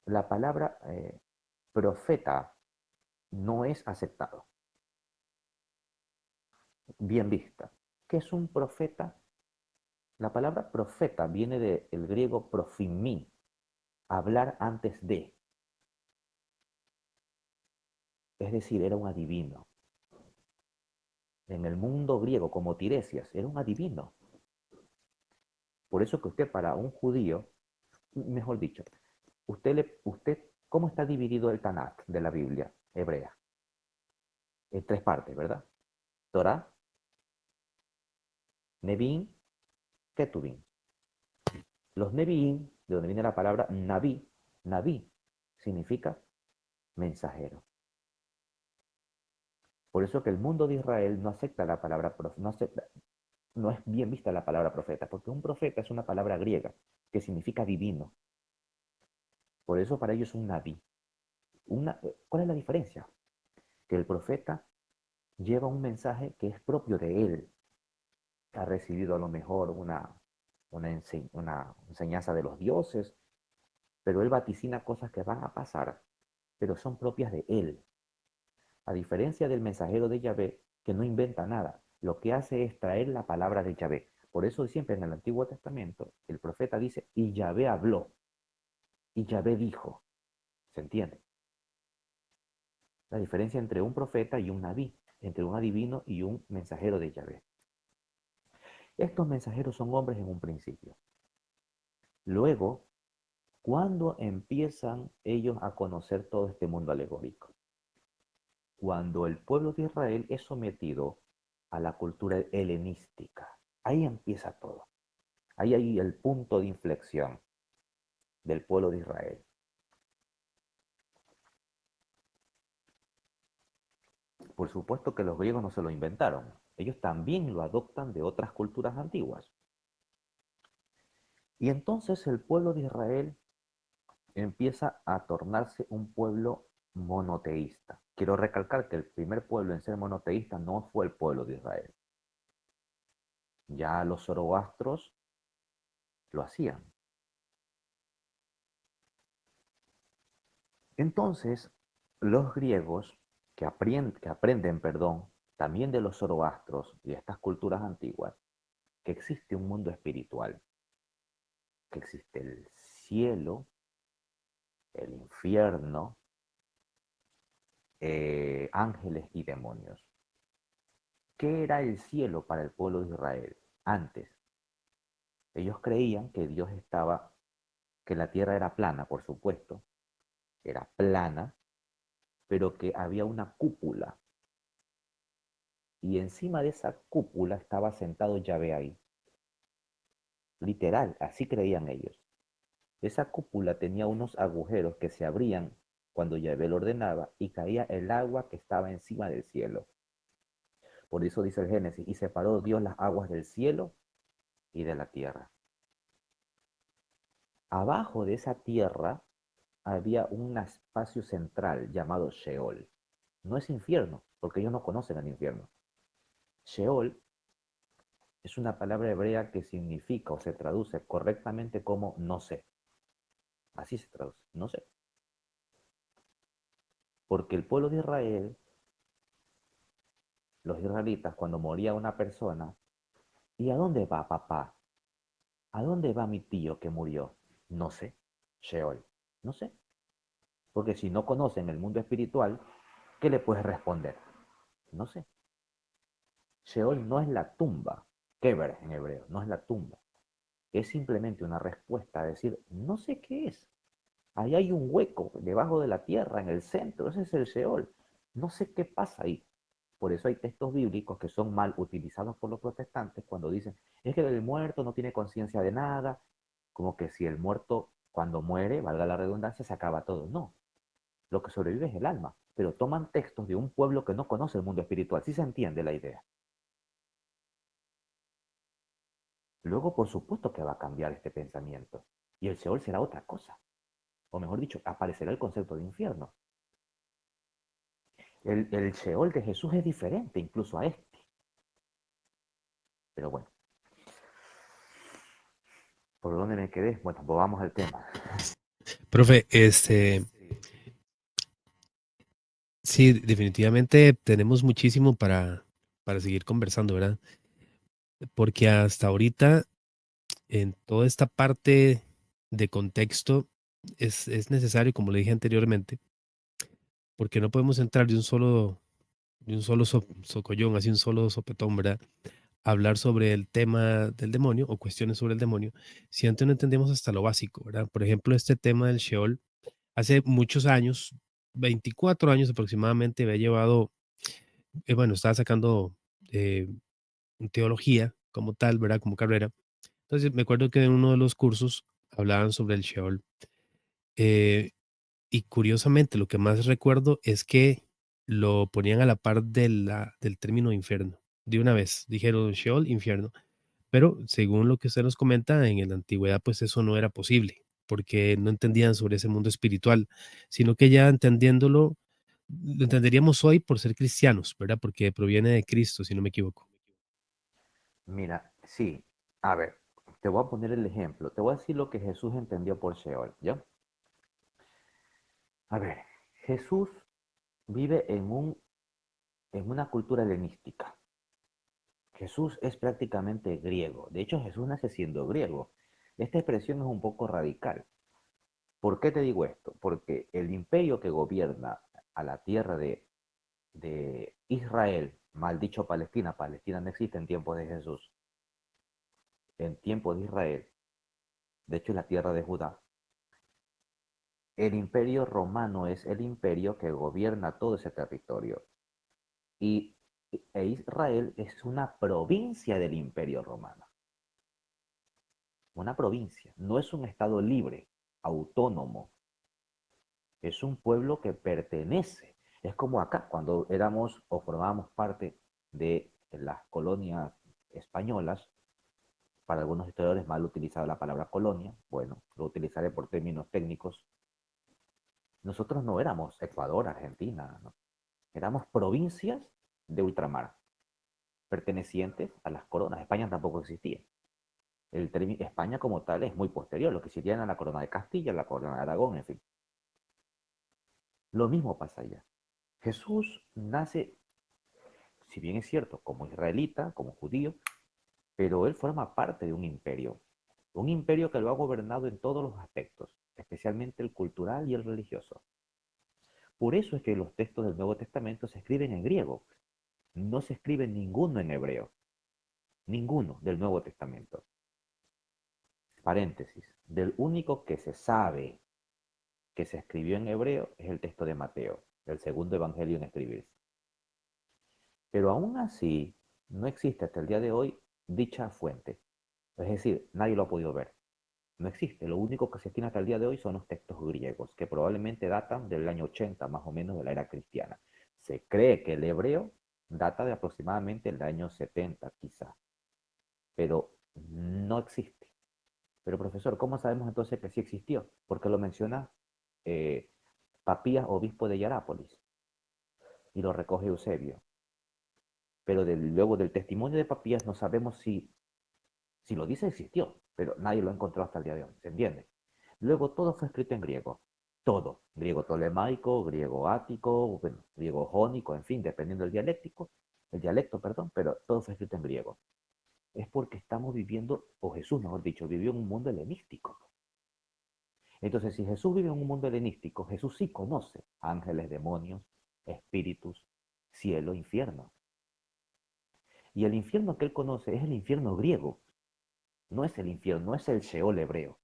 la palabra profeta no es aceptado, bien vista. ¿Qué es un profeta? La palabra profeta viene del griego profimí, hablar antes de, es decir, era un adivino. En el mundo griego, como Tiresias, era un adivino. Por eso que usted para un judío, mejor dicho, ¿cómo está dividido el Tanakh de la Biblia hebrea? En tres partes, ¿verdad? Torah, Nevi'im, Ketuvim. Los Nevi'im, de donde viene la palabra Naví significa mensajero. Por eso que el mundo de Israel no acepta la palabra no es bien vista la palabra profeta, porque un profeta es una palabra griega que significa divino. Por eso para ellos es un Naví. ¿Cuál es la diferencia? Que el profeta lleva un mensaje que es propio de él. Ha recibido a lo mejor una enseñanza de los dioses, pero él vaticina cosas que van a pasar, pero son propias de él. A diferencia del mensajero de Yahvé, que no inventa nada, lo que hace es traer la palabra de Yahvé. Por eso siempre en el Antiguo Testamento el profeta dice, y Yahvé habló, y Yahvé dijo. ¿Se entiende? La diferencia entre un profeta y un naví, entre un adivino y un mensajero de Yahvé. Estos mensajeros son hombres en un principio. Luego, ¿cuándo empiezan ellos a conocer todo este mundo alegórico? Cuando el pueblo de Israel es sometido a la cultura helenística. Ahí empieza todo. Ahí hay el punto de inflexión del pueblo de Israel. Por supuesto que los griegos no se lo inventaron. Ellos también lo adoptan de otras culturas antiguas. Y entonces el pueblo de Israel empieza a tornarse un pueblo monoteísta. Quiero recalcar que el primer pueblo en ser monoteísta no fue el pueblo de Israel. Ya los zoroastros lo hacían. Entonces, los griegos que aprenden, también de los zoroastros y de estas culturas antiguas, que existe un mundo espiritual, que existe el cielo, el infierno, ángeles y demonios. ¿Qué era el cielo para el pueblo de Israel antes? Ellos creían que Dios estaba, que la tierra era plana, por supuesto, era plana, pero que había una cúpula. Y encima de esa cúpula estaba sentado Yahvé ahí. Literal, así creían ellos. Esa cúpula tenía unos agujeros que se abrían cuando Yahvé lo ordenaba y caía el agua que estaba encima del cielo. Por eso dice el Génesis, y separó Dios las aguas del cielo y de la tierra. Abajo de esa tierra había un espacio central llamado Sheol. No es infierno, porque ellos no conocen el infierno. Sheol es una palabra hebrea que significa o se traduce correctamente como no sé. Así se traduce, no sé. Porque el pueblo de Israel, los israelitas, cuando moría una persona, ¿y a dónde va papá? ¿A dónde va mi tío que murió? No sé. Sheol. No sé. Porque si no conocen el mundo espiritual, ¿qué le puedes responder? No sé. Sheol no es la tumba. Kever en hebreo, no es la tumba. Es simplemente una respuesta a decir, no sé qué es. Ahí hay un hueco debajo de la tierra, en el centro, ese es el Sheol. No sé qué pasa ahí. Por eso hay textos bíblicos que son mal utilizados por los protestantes cuando dicen, es que el muerto no tiene conciencia de nada. como que si el muerto cuando muere, valga la redundancia, se acaba todo. No, lo que sobrevive es el alma, pero toman textos de un pueblo que no conoce el mundo espiritual. ¿Sí se entiende la idea? Luego, por supuesto que va a cambiar este pensamiento y el Seol será otra cosa. O mejor dicho, aparecerá el concepto de infierno. El Sheol de Jesús es diferente incluso a este. Pero bueno, ¿por dónde me quedé? Bueno, pues vamos al tema. Profe, sí, definitivamente tenemos muchísimo para seguir conversando, ¿verdad? Porque hasta ahorita, en toda esta parte de contexto, es necesario, como le dije anteriormente, porque no podemos entrar de un solo socollón, así un solo sopetón, ¿verdad? Hablar sobre el tema del demonio o cuestiones sobre el demonio, si antes no entendemos hasta lo básico, ¿verdad? Por ejemplo, este tema del Sheol, hace muchos años, 24 años aproximadamente, había llevado, bueno, estaba sacando eh, teología como tal, ¿verdad? Como carrera. Entonces, me acuerdo que en uno de los cursos hablaban sobre el Sheol. eh, y curiosamente, lo que más recuerdo es que lo ponían a la par del término infierno. De una vez, dijeron Sheol, infierno. Pero según lo que usted nos comenta, en la antigüedad, pues eso no era posible, porque no entendían sobre ese mundo espiritual, sino que ya entendiéndolo, lo entenderíamos hoy por ser cristianos, ¿verdad? Porque proviene de Cristo, si no me equivoco. Mira, sí, a ver, te voy a poner el ejemplo. Te voy a decir lo que Jesús entendió por Sheol, ¿ya? A ver, Jesús vive en una cultura helenística. Jesús es prácticamente griego. De hecho, Jesús nace siendo griego. Esta expresión es un poco radical. ¿Por qué te digo esto? Porque el imperio que gobierna a la tierra de Israel, mal dicho Palestina, Palestina no existe en tiempos de Jesús, en tiempos de Israel, de hecho es la tierra de Judá. El imperio romano es el imperio que gobierna todo ese territorio. Y Israel es una provincia del imperio romano. Una provincia, no es un estado libre, autónomo. Es un pueblo que pertenece. Es como acá, cuando éramos o formábamos parte de las colonias españolas, para algunos historiadores mal utilizada la palabra colonia, bueno, lo utilizaré por términos técnicos. Nosotros no éramos Ecuador, Argentina, ¿no? Éramos provincias de ultramar, pertenecientes a las coronas. España tampoco existía. El término España como tal es muy posterior, lo que serían a la corona de Castilla, la corona de Aragón, en fin. Lo mismo pasa allá. Jesús nace, si bien es cierto, como israelita, como judío, pero él forma parte de un imperio que lo ha gobernado en todos los aspectos, especialmente el cultural y el religioso. Por eso es que los textos del Nuevo Testamento se escriben en griego, no se escribe ninguno en hebreo, ninguno del Nuevo Testamento. Paréntesis, del único que se sabe que se escribió en hebreo es el texto de Mateo, el segundo evangelio en escribirse. Pero aún así, no existe hasta el día de hoy dicha fuente. Es decir, nadie lo ha podido ver. No existe. Lo único que se tiene hasta el día de hoy son los textos griegos, que probablemente datan del año 80 más o menos de la era cristiana. Se cree que el hebreo data de aproximadamente el año 70 quizá, pero no existe. Pero profesor, ¿cómo sabemos entonces que sí existió? Porque lo menciona eh, Papías, obispo de Hierápolis, y lo recoge Eusebio. Pero luego del testimonio de Papías no sabemos si lo dice existió, pero nadie lo ha encontrado hasta el día de hoy, ¿se entiende? Luego todo fue escrito en griego, todo, griego tolemaico, griego ático, bueno, griego jónico, en fin, dependiendo del dialéctico, el dialecto, perdón, pero todo fue escrito en griego. Es porque estamos viviendo, o Jesús, mejor dicho, vivió en un mundo helenístico. Entonces, si Jesús vive en un mundo helenístico, Jesús sí conoce ángeles, demonios, espíritus, cielo, infierno. Y el infierno que él conoce es el infierno griego, no es el infierno, no es el Sheol hebreo.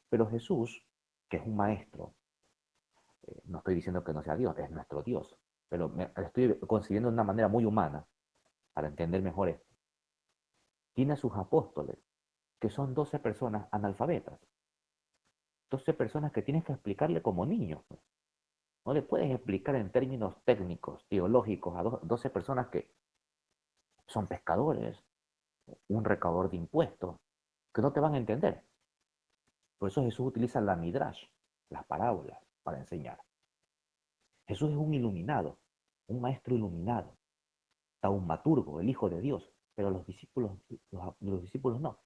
Pero Jesús, que es un maestro, no estoy diciendo que no sea Dios, es nuestro Dios, pero me estoy concibiendo de una manera muy humana para entender mejor esto. Tiene a sus apóstoles, que son 12 personas analfabetas, 12 personas que tienes que explicarle como niños. No le puedes explicar en términos técnicos, teológicos, a 12 personas que son pescadores, un recaudador de impuestos, que no te van a entender. Por eso Jesús utiliza la midrash, las parábolas, para enseñar. Jesús es un iluminado, un maestro iluminado, taumaturgo, el Hijo de Dios, pero los discípulos no.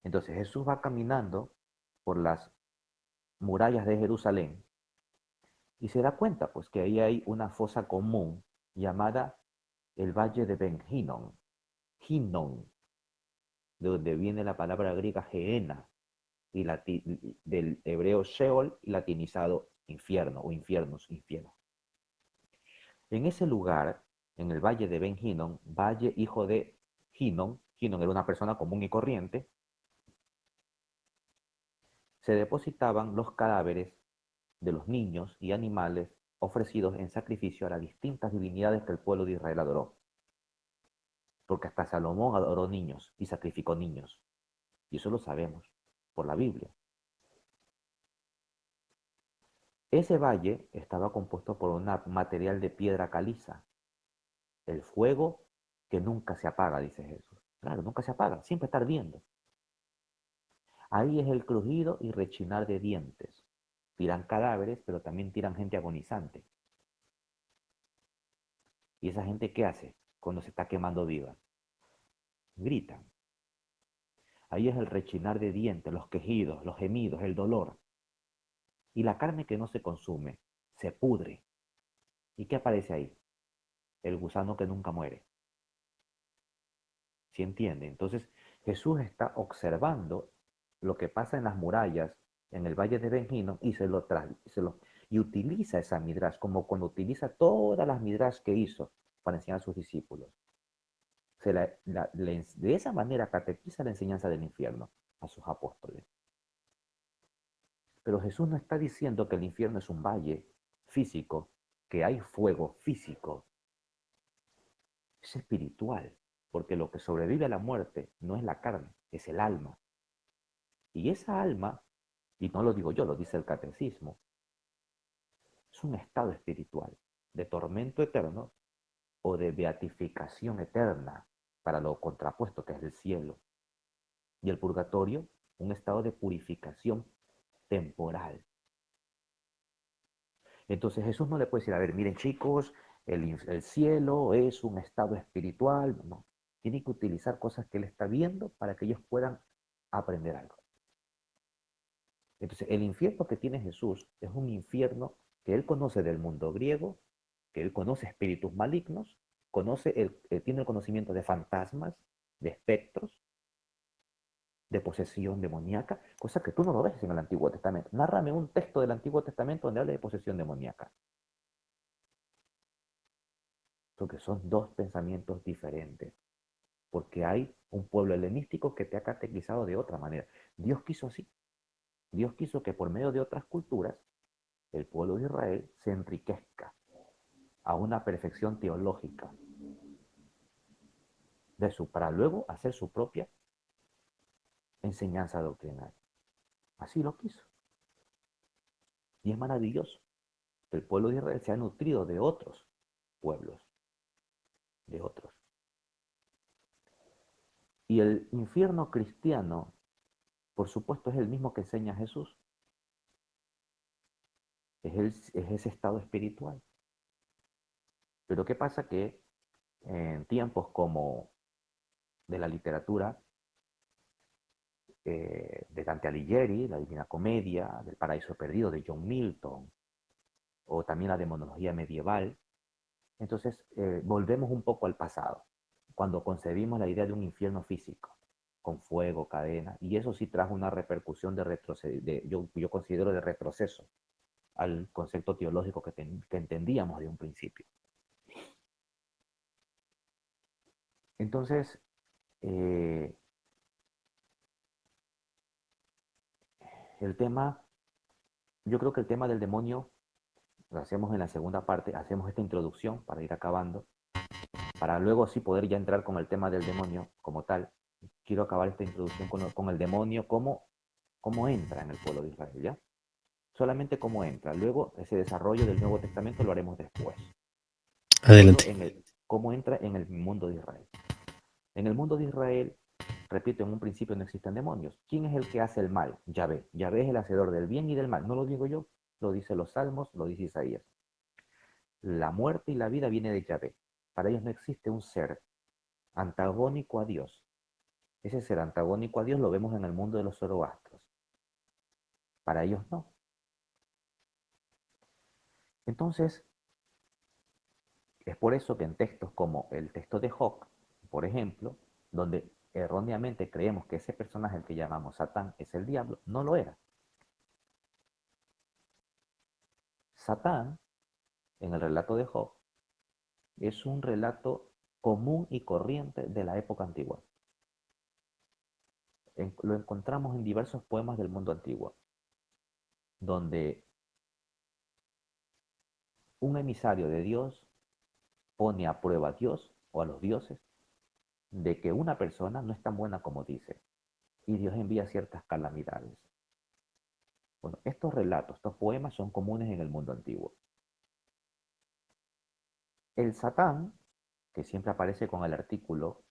Entonces Jesús va caminando por las murallas de Jerusalén y se da cuenta pues que ahí hay una fosa común llamada el Valle de Ben Hinnom, Hinnom, de donde viene la palabra griega Gehenna, y del hebreo Sheol y latinizado infierno o infiernos, infierno. En ese lugar, en el Valle de Ben Hinnom, Valle hijo de Hinnom, Hinnom era una persona común y corriente, se depositaban los cadáveres de los niños y animales ofrecidos en sacrificio a las distintas divinidades que el pueblo de Israel adoró. Porque hasta Salomón adoró niños y sacrificó niños. Y eso lo sabemos por la Biblia. Ese valle estaba compuesto por un material de piedra caliza. El fuego que nunca se apaga, dice Jesús. Claro, nunca se apaga, siempre está ardiendo. Ahí es el crujido y rechinar de dientes. Tiran cadáveres, pero también tiran gente agonizante. ¿Y esa gente qué hace cuando se está quemando viva? Gritan. Ahí es el rechinar de dientes, los quejidos, los gemidos, el dolor. Y la carne que no se consume se pudre. ¿Y qué aparece ahí? El gusano que nunca muere. ¿Sí entiende? Entonces Jesús está observando lo que pasa en las murallas, en el valle de Ben Hinnom, y utiliza esa midrash, como cuando utiliza todas las midrash que hizo para enseñar a sus discípulos. De esa manera catequiza la enseñanza del infierno a sus apóstoles. Pero Jesús no está diciendo que el infierno es un valle físico, que hay fuego físico. Es espiritual, porque lo que sobrevive a la muerte no es la carne, es el alma. Y esa alma, y no lo digo yo, lo dice el catecismo, es un estado espiritual de tormento eterno o de beatificación eterna, para lo contrapuesto que es el cielo. Y el purgatorio, un estado de purificación temporal. Entonces Jesús no le puede decir, a ver, miren chicos, el cielo es un estado espiritual. No, tiene que utilizar cosas que él está viendo para que ellos puedan aprender algo. Entonces el infierno que tiene Jesús es un infierno que él conoce del mundo griego, que él conoce espíritus malignos, tiene el conocimiento de fantasmas, de espectros, de posesión demoníaca, cosa que tú no lo ves en el Antiguo Testamento. Nárrame un texto del Antiguo Testamento donde hable de posesión demoníaca. Porque son dos pensamientos diferentes. Porque hay un pueblo helenístico que te ha catequizado de otra manera. Dios quiso así. Dios quiso que por medio de otras culturas el pueblo de Israel se enriquezca a una perfección teológica para luego hacer su propia enseñanza doctrinal. Así lo quiso. Y es maravilloso. El pueblo de Israel se ha nutrido de otros pueblos, de otros. Y el infierno cristiano, por supuesto, es el mismo que enseña Jesús. Es ese estado espiritual. Pero ¿qué pasa? Que en tiempos como de la literatura, de Dante Alighieri, la Divina Comedia, del Paraíso Perdido de John Milton, o también la demonología medieval, entonces volvemos un poco al pasado, cuando concebimos la idea de un infierno físico, con fuego, cadena, y eso sí trajo una repercusión yo considero de retroceso al concepto teológico que entendíamos de un principio. Entonces, el tema, yo creo que el tema del demonio lo hacemos en la segunda parte, hacemos esta introducción para ir acabando, para luego sí poder ya entrar con el tema del demonio como tal. quiero acabar esta introducción con el demonio, cómo entra en el pueblo de Israel, ¿ya? Solamente cómo entra. Luego, ese desarrollo del Nuevo Testamento lo haremos después. Solo Adelante. cómo entra en el mundo de Israel. En el mundo de Israel, repito, en un principio no existen demonios. ¿Quién es el que hace el mal? Yahvé. Yahvé es el hacedor del bien y del mal. No lo digo yo, lo dicen los Salmos, lo dice Isaías. La muerte y la vida viene de Yahvé. Para ellos no existe un ser antagónico a Dios. Ese ser antagónico a Dios lo vemos en el mundo de los zoroastros. Para ellos no. Entonces, es por eso que en textos como el texto de Job, por ejemplo, donde erróneamente creemos que ese personaje al que llamamos Satán es el diablo, no lo era. Satán, en el relato de Job, es un relato común y corriente de la época antigua. Lo encontramos en diversos poemas del mundo antiguo, donde un emisario de Dios pone a prueba a Dios o a los dioses de que una persona no es tan buena como dice, y Dios envía ciertas calamidades. Bueno, estos relatos, estos poemas son comunes en el mundo antiguo. El Satán, que siempre aparece con el artículo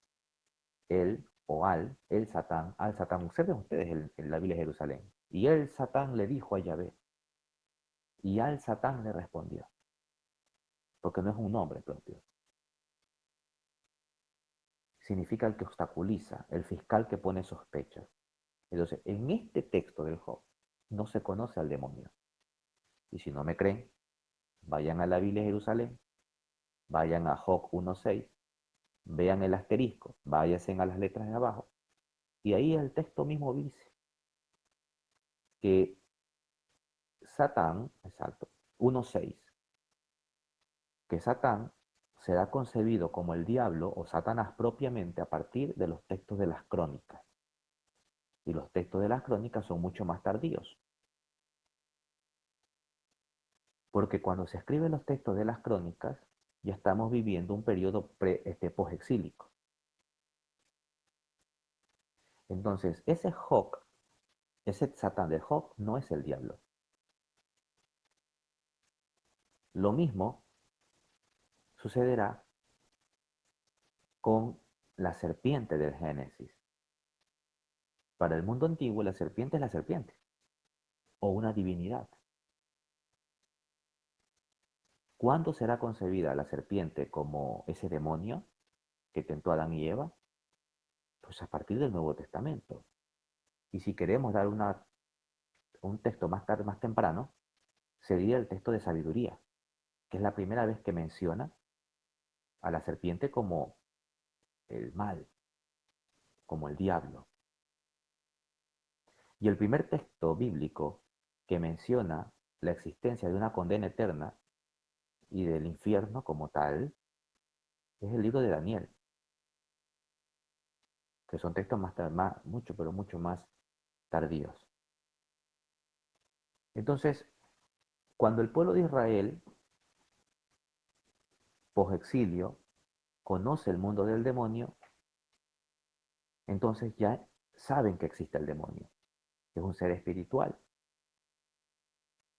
el o el Satán, al Satán, observen ustedes en la Biblia de Jerusalén. Y el Satán le dijo a Yahvé, y al Satán le respondió, porque no es un nombre propio. Significa el que obstaculiza, el fiscal que pone sospechas. Entonces, en este texto del Job no se conoce al demonio. Y si no me creen, vayan a la Biblia de Jerusalén, vayan a Job 1.6, vean el asterisco, váyanse a las letras de abajo, y ahí el texto mismo dice que Satán, exacto, 1.6, que Satán será concebido como el diablo o Satanás propiamente a partir de los textos de las crónicas. Y los textos de las crónicas son mucho más tardíos. Porque cuando se escriben los textos de las crónicas, ya estamos viviendo un periodo posexílico. Entonces, ese Job, ese Satán de Job, no es el diablo. Lo mismo sucederá con la serpiente del Génesis. Para el mundo antiguo, la serpiente es la serpiente, o una divinidad. ¿Cuándo será concebida la serpiente como ese demonio que tentó a Adán y Eva? Pues a partir del Nuevo Testamento. Y si queremos dar un texto más tarde, más temprano, sería el texto de sabiduría, que es la primera vez que menciona a la serpiente como el mal, como el diablo. Y el primer texto bíblico que menciona la existencia de una condena eterna y del infierno como tal es el libro de Daniel, que son textos mucho, pero mucho más tardíos. Entonces, cuando el pueblo de Israel, post-exilio, conoce el mundo del demonio, entonces ya saben que existe el demonio, que es un ser espiritual.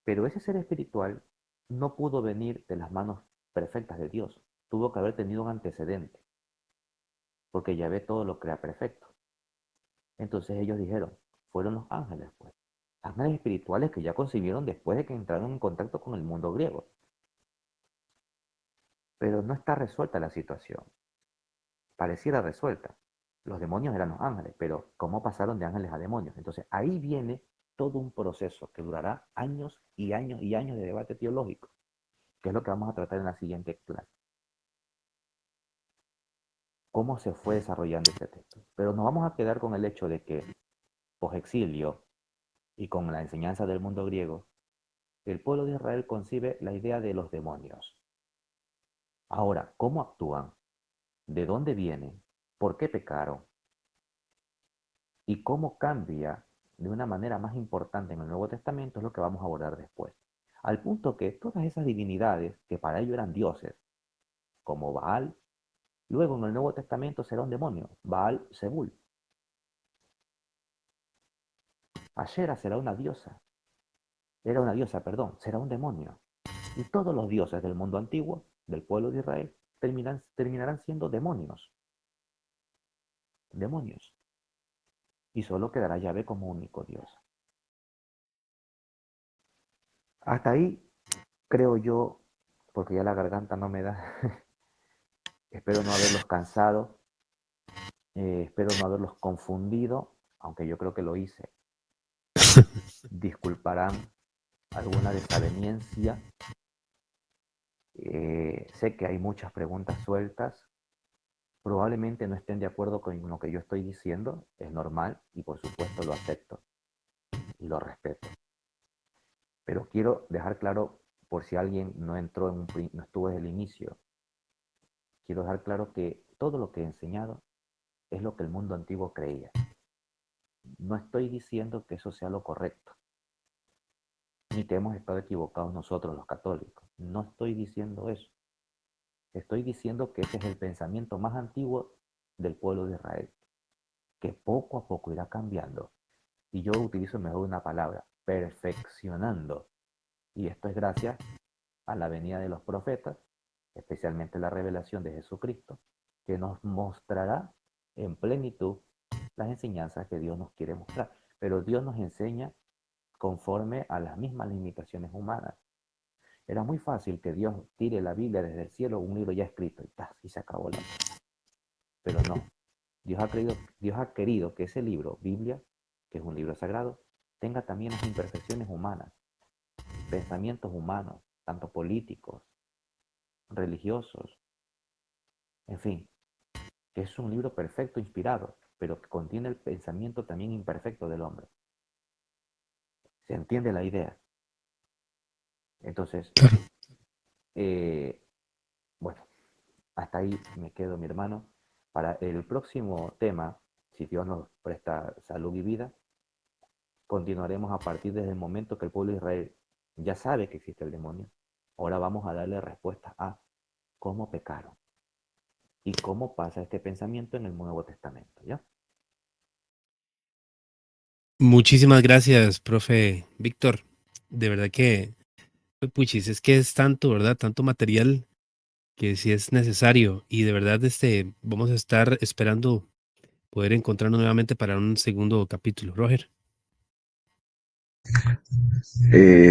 Pero ese ser espiritual no pudo venir de las manos perfectas de Dios. Tuvo que haber tenido un antecedente, porque Yahvé todo lo crea perfecto. Entonces ellos dijeron, fueron los ángeles, pues. Ángeles espirituales que ya concibieron después de que entraron en contacto con el mundo griego. Pero no está resuelta la situación. Pareciera resuelta. Los demonios eran los ángeles, pero ¿cómo pasaron de ángeles a demonios? Entonces ahí viene todo un proceso que durará años y años y años de debate teológico, que es lo que vamos a tratar en la siguiente clase. Cómo se fue desarrollando este texto. Pero nos vamos a quedar con el hecho de que, post-exilio y con la enseñanza del mundo griego, el pueblo de Israel concibe la idea de los demonios. Ahora, ¿cómo actúan? ¿De dónde vienen? ¿Por qué pecaron? Y cómo cambia de una manera más importante en el Nuevo Testamento es lo que vamos a abordar después. Al punto que todas esas divinidades que para ellos eran dioses, como Baal, luego en el Nuevo Testamento será un demonio, Baal Zebul. Ashera será una diosa. Era una diosa, perdón, será un demonio. Y todos los dioses del mundo antiguo, del pueblo de Israel, terminarán siendo demonios. Demonios. Y solo quedará Yahvé como único Dios. Hasta ahí creo yo, porque ya la garganta no me da, espero no haberlos cansado, espero no haberlos confundido, aunque yo creo que lo hice. Disculparán alguna desaveniencia. Sé que hay muchas preguntas sueltas. Probablemente no estén de acuerdo con lo que yo estoy diciendo, es normal y por supuesto lo acepto y lo respeto. Pero quiero dejar claro, por si alguien no entró no estuvo desde el inicio, quiero dejar claro que todo lo que he enseñado es lo que el mundo antiguo creía. No estoy diciendo que eso sea lo correcto, ni que hemos estado equivocados nosotros los católicos. No estoy diciendo eso. Estoy diciendo que ese es el pensamiento más antiguo del pueblo de Israel, que poco a poco irá cambiando. Y yo utilizo mejor una palabra, perfeccionando. Y esto es gracias a la venida de los profetas, especialmente la revelación de Jesucristo, que nos mostrará en plenitud las enseñanzas que Dios nos quiere mostrar. Pero Dios nos enseña conforme a las mismas limitaciones humanas. Era muy fácil que Dios tire la Biblia desde el cielo, un libro ya escrito, y se acabó la cosa. Pero no. Dios ha querido que ese libro, Biblia, que es un libro sagrado, tenga también las imperfecciones humanas, pensamientos humanos, tanto políticos, religiosos, en fin, que es un libro perfecto, inspirado, pero que contiene el pensamiento también imperfecto del hombre. ¿Se entiende la idea? Entonces, Claro. bueno, hasta ahí me quedo, mi hermano. Para el próximo tema, si Dios nos presta salud y vida, continuaremos a partir desde el momento que el pueblo de Israel ya sabe que existe el demonio. Ahora vamos a darle respuesta a cómo pecaron y cómo pasa este pensamiento en el Nuevo Testamento, ¿ya? Muchísimas gracias, profe Víctor. De verdad que, puchis, es que es tanto, ¿verdad? Tanto material que sí es necesario y de verdad vamos a estar esperando poder encontrarnos nuevamente para un segundo capítulo. Roger.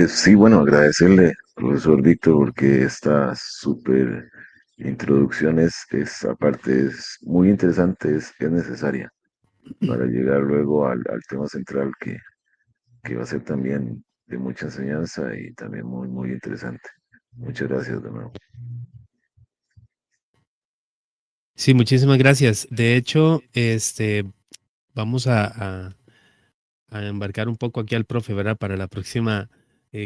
Sí, bueno, agradecerle, profesor Víctor, porque esta súper introducción aparte, es muy interesante, es necesaria para llegar luego al tema central que va a ser también de mucha enseñanza y también muy, muy interesante. Muchas gracias de nuevo. Sí, muchísimas gracias. De hecho, vamos a embarcar un poco aquí al profe, ¿verdad? Para la próxima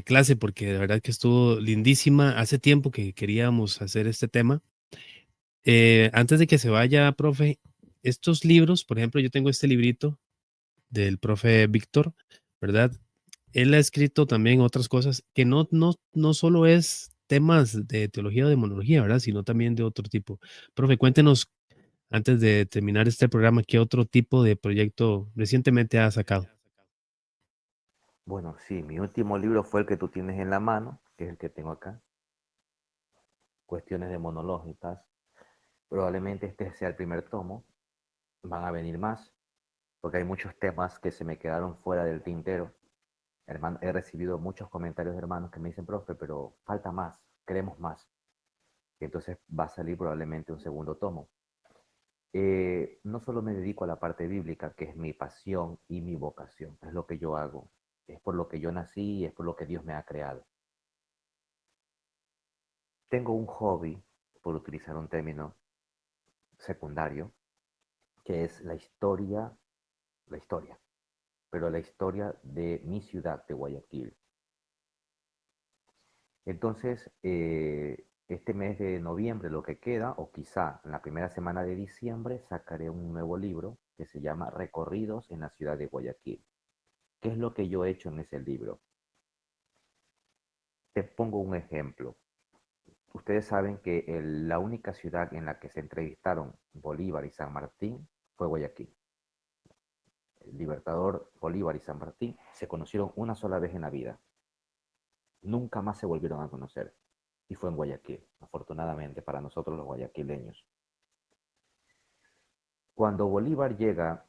clase, porque de verdad que estuvo lindísima. Hace tiempo que queríamos hacer este tema. Antes de que se vaya, profe, estos libros, por ejemplo, yo tengo este librito del profe Víctor, ¿verdad? Él ha escrito también otras cosas que no solo es temas de teología o demonología, ¿verdad? Sino también de otro tipo. Profe, cuéntenos, antes de terminar este programa, ¿qué otro tipo de proyecto recientemente ha sacado? Bueno, sí, mi último libro fue el que tú tienes en la mano, que es el que tengo acá, Cuestiones demonológicas. Probablemente este sea el primer tomo, van a venir más, porque hay muchos temas que se me quedaron fuera del tintero. Hermano, he recibido muchos comentarios de hermanos que me dicen, profe, pero falta más, queremos más. Y entonces va a salir probablemente un segundo tomo. No solo me dedico a la parte bíblica, que es mi pasión y mi vocación, es lo que yo hago, es por lo que yo nací y es por lo que Dios me ha creado. Tengo un hobby, por utilizar un término secundario, que es la historia, pero la historia de mi ciudad, de Guayaquil. Entonces, este mes de noviembre, lo que queda, o quizá en la primera semana de diciembre, sacaré un nuevo libro que se llama Recorridos en la ciudad de Guayaquil. ¿Qué es lo que yo he hecho en ese libro? Te pongo un ejemplo. Ustedes saben que la única ciudad en la que se entrevistaron Bolívar y San Martín fue Guayaquil. el libertador Bolívar y San Martín se conocieron una sola vez en la vida. Nunca más se volvieron a conocer. Y fue en Guayaquil, afortunadamente para nosotros los guayaquileños. Cuando Bolívar llega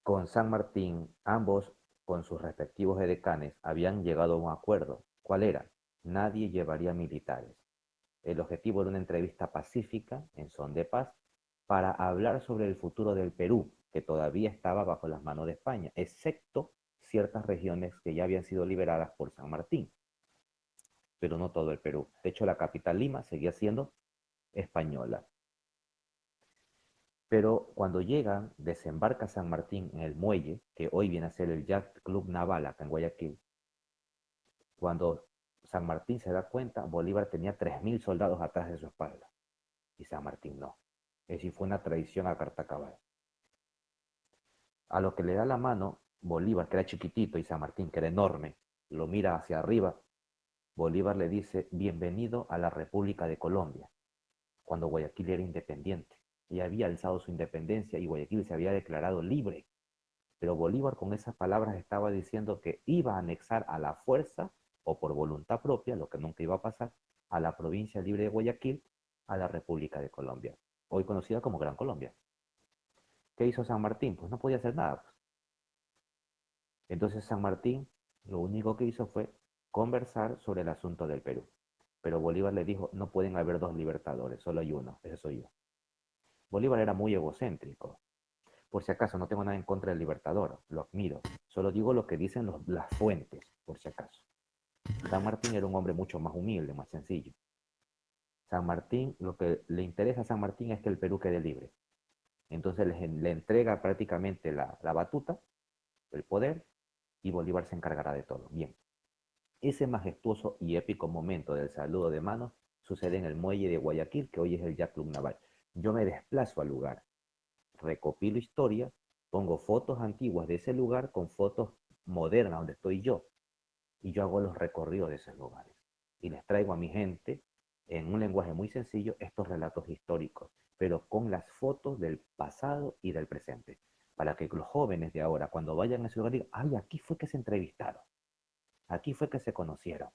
con San Martín, ambos con sus respectivos edecanes habían llegado a un acuerdo. ¿Cuál era? Nadie llevaría militares. El objetivo era una entrevista pacífica, en son de paz, para hablar sobre el futuro del Perú, que todavía estaba bajo las manos de España, excepto ciertas regiones que ya habían sido liberadas por San Martín, pero no todo el Perú. De hecho, la capital Lima seguía siendo española. Pero cuando llegan, desembarca San Martín en el muelle, que hoy viene a ser el Yacht Club Naval acá en Guayaquil. Cuando San Martín se da cuenta, Bolívar tenía 3.000 soldados atrás de su espalda y San Martín no. Es decir, fue una traición a carta cabal. A lo que le da la mano Bolívar, que era chiquitito, y San Martín, que era enorme, lo mira hacia arriba. Bolívar le dice: bienvenido a la República de Colombia, cuando Guayaquil era independiente y había alzado su independencia y Guayaquil se había declarado libre. Pero Bolívar con esas palabras estaba diciendo que iba a anexar a la fuerza o por voluntad propia, lo que nunca iba a pasar, a la provincia libre de Guayaquil, a la República de Colombia, hoy conocida como Gran Colombia. ¿Qué hizo San Martín? Pues no podía hacer nada. Entonces San Martín lo único que hizo fue conversar sobre el asunto del Perú. Pero Bolívar le dijo: no pueden haber dos libertadores, solo hay uno, ese soy yo. Bolívar era muy egocéntrico. Por si acaso, no tengo nada en contra del libertador, lo admiro. Solo digo lo que dicen las fuentes, por si acaso. San Martín era un hombre mucho más humilde, más sencillo. San Martín, lo que le interesa a San Martín es que el Perú quede libre. Entonces le entrega prácticamente la batuta, el poder, y Bolívar se encargará de todo. Bien, ese majestuoso y épico momento del saludo de manos sucede en el muelle de Guayaquil, que hoy es el Yacht Club Naval. Yo me desplazo al lugar, recopilo historias, pongo fotos antiguas de ese lugar con fotos modernas donde estoy yo, y yo hago los recorridos de esos lugares. Y les traigo a mi gente, en un lenguaje muy sencillo, estos relatos históricos, pero con las fotos del pasado y del presente, para que los jóvenes de ahora, cuando vayan a ese lugar, digan: ay, aquí fue que se entrevistaron, aquí fue que se conocieron,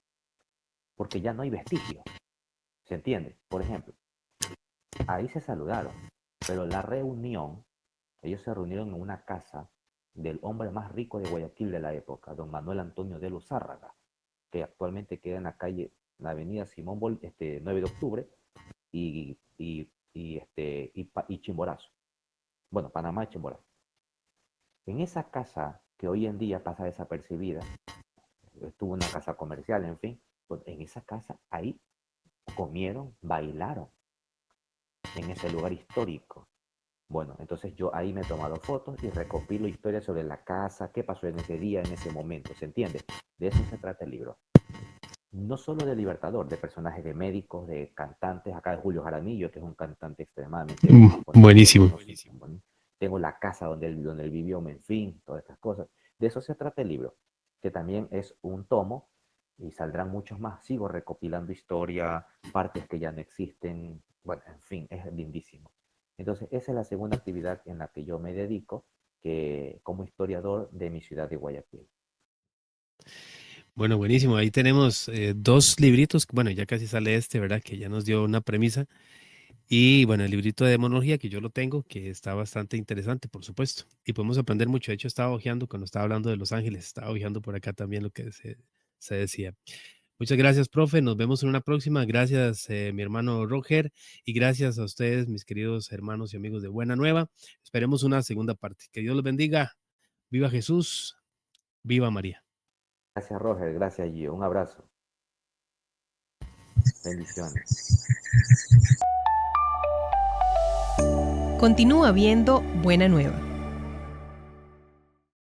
porque ya no hay vestigio. ¿Se entiende? Por ejemplo, ahí se saludaron, pero la reunión, ellos se reunieron en una casa del hombre más rico de Guayaquil de la época, don Manuel Antonio de Luzárraga, que actualmente queda en la calle, la avenida Simón 9 de octubre y Chimborazo. Bueno, Panamá y Chimborazo. En esa casa, que hoy en día pasa desapercibida, estuvo una casa comercial, en fin, pues en esa casa, ahí comieron, bailaron, en ese lugar histórico. Bueno, entonces yo ahí me he tomado fotos y recopilo historias sobre la casa, qué pasó en ese día, en ese momento, ¿se entiende? De eso se trata el libro. No solo de Libertador, de personajes, de médicos, de cantantes. Acá de Julio Jaramillo, que es un cantante extremadamente Buenísimo. conocido. Tengo la casa donde él vivió, en fin, todas estas cosas. De eso se trata el libro, que también es un tomo y saldrán muchos más. Sigo recopilando historia, partes que ya no existen. Bueno, en fin, es lindísimo. Entonces, esa es la segunda actividad en la que yo me dedico, que como historiador de mi ciudad de Guayaquil. Bueno, buenísimo. Ahí tenemos dos libritos. Bueno, ya casi sale este, ¿verdad? Que ya nos dio una premisa. Y bueno, el librito de demonología que yo lo tengo, que está bastante interesante, por supuesto. Y podemos aprender mucho. De hecho, estaba hojeando cuando estaba hablando de Los Ángeles, estaba hojeando por acá también lo que se decía. Muchas gracias, profe. Nos vemos en una próxima. Gracias, mi hermano Roger. Y gracias a ustedes, mis queridos hermanos y amigos de Buena Nueva. Esperemos una segunda parte. Que Dios los bendiga. Viva Jesús. Viva María. Gracias, Roger. Gracias, Gio. Un abrazo. Bendiciones. Continúa viendo Buena Nueva.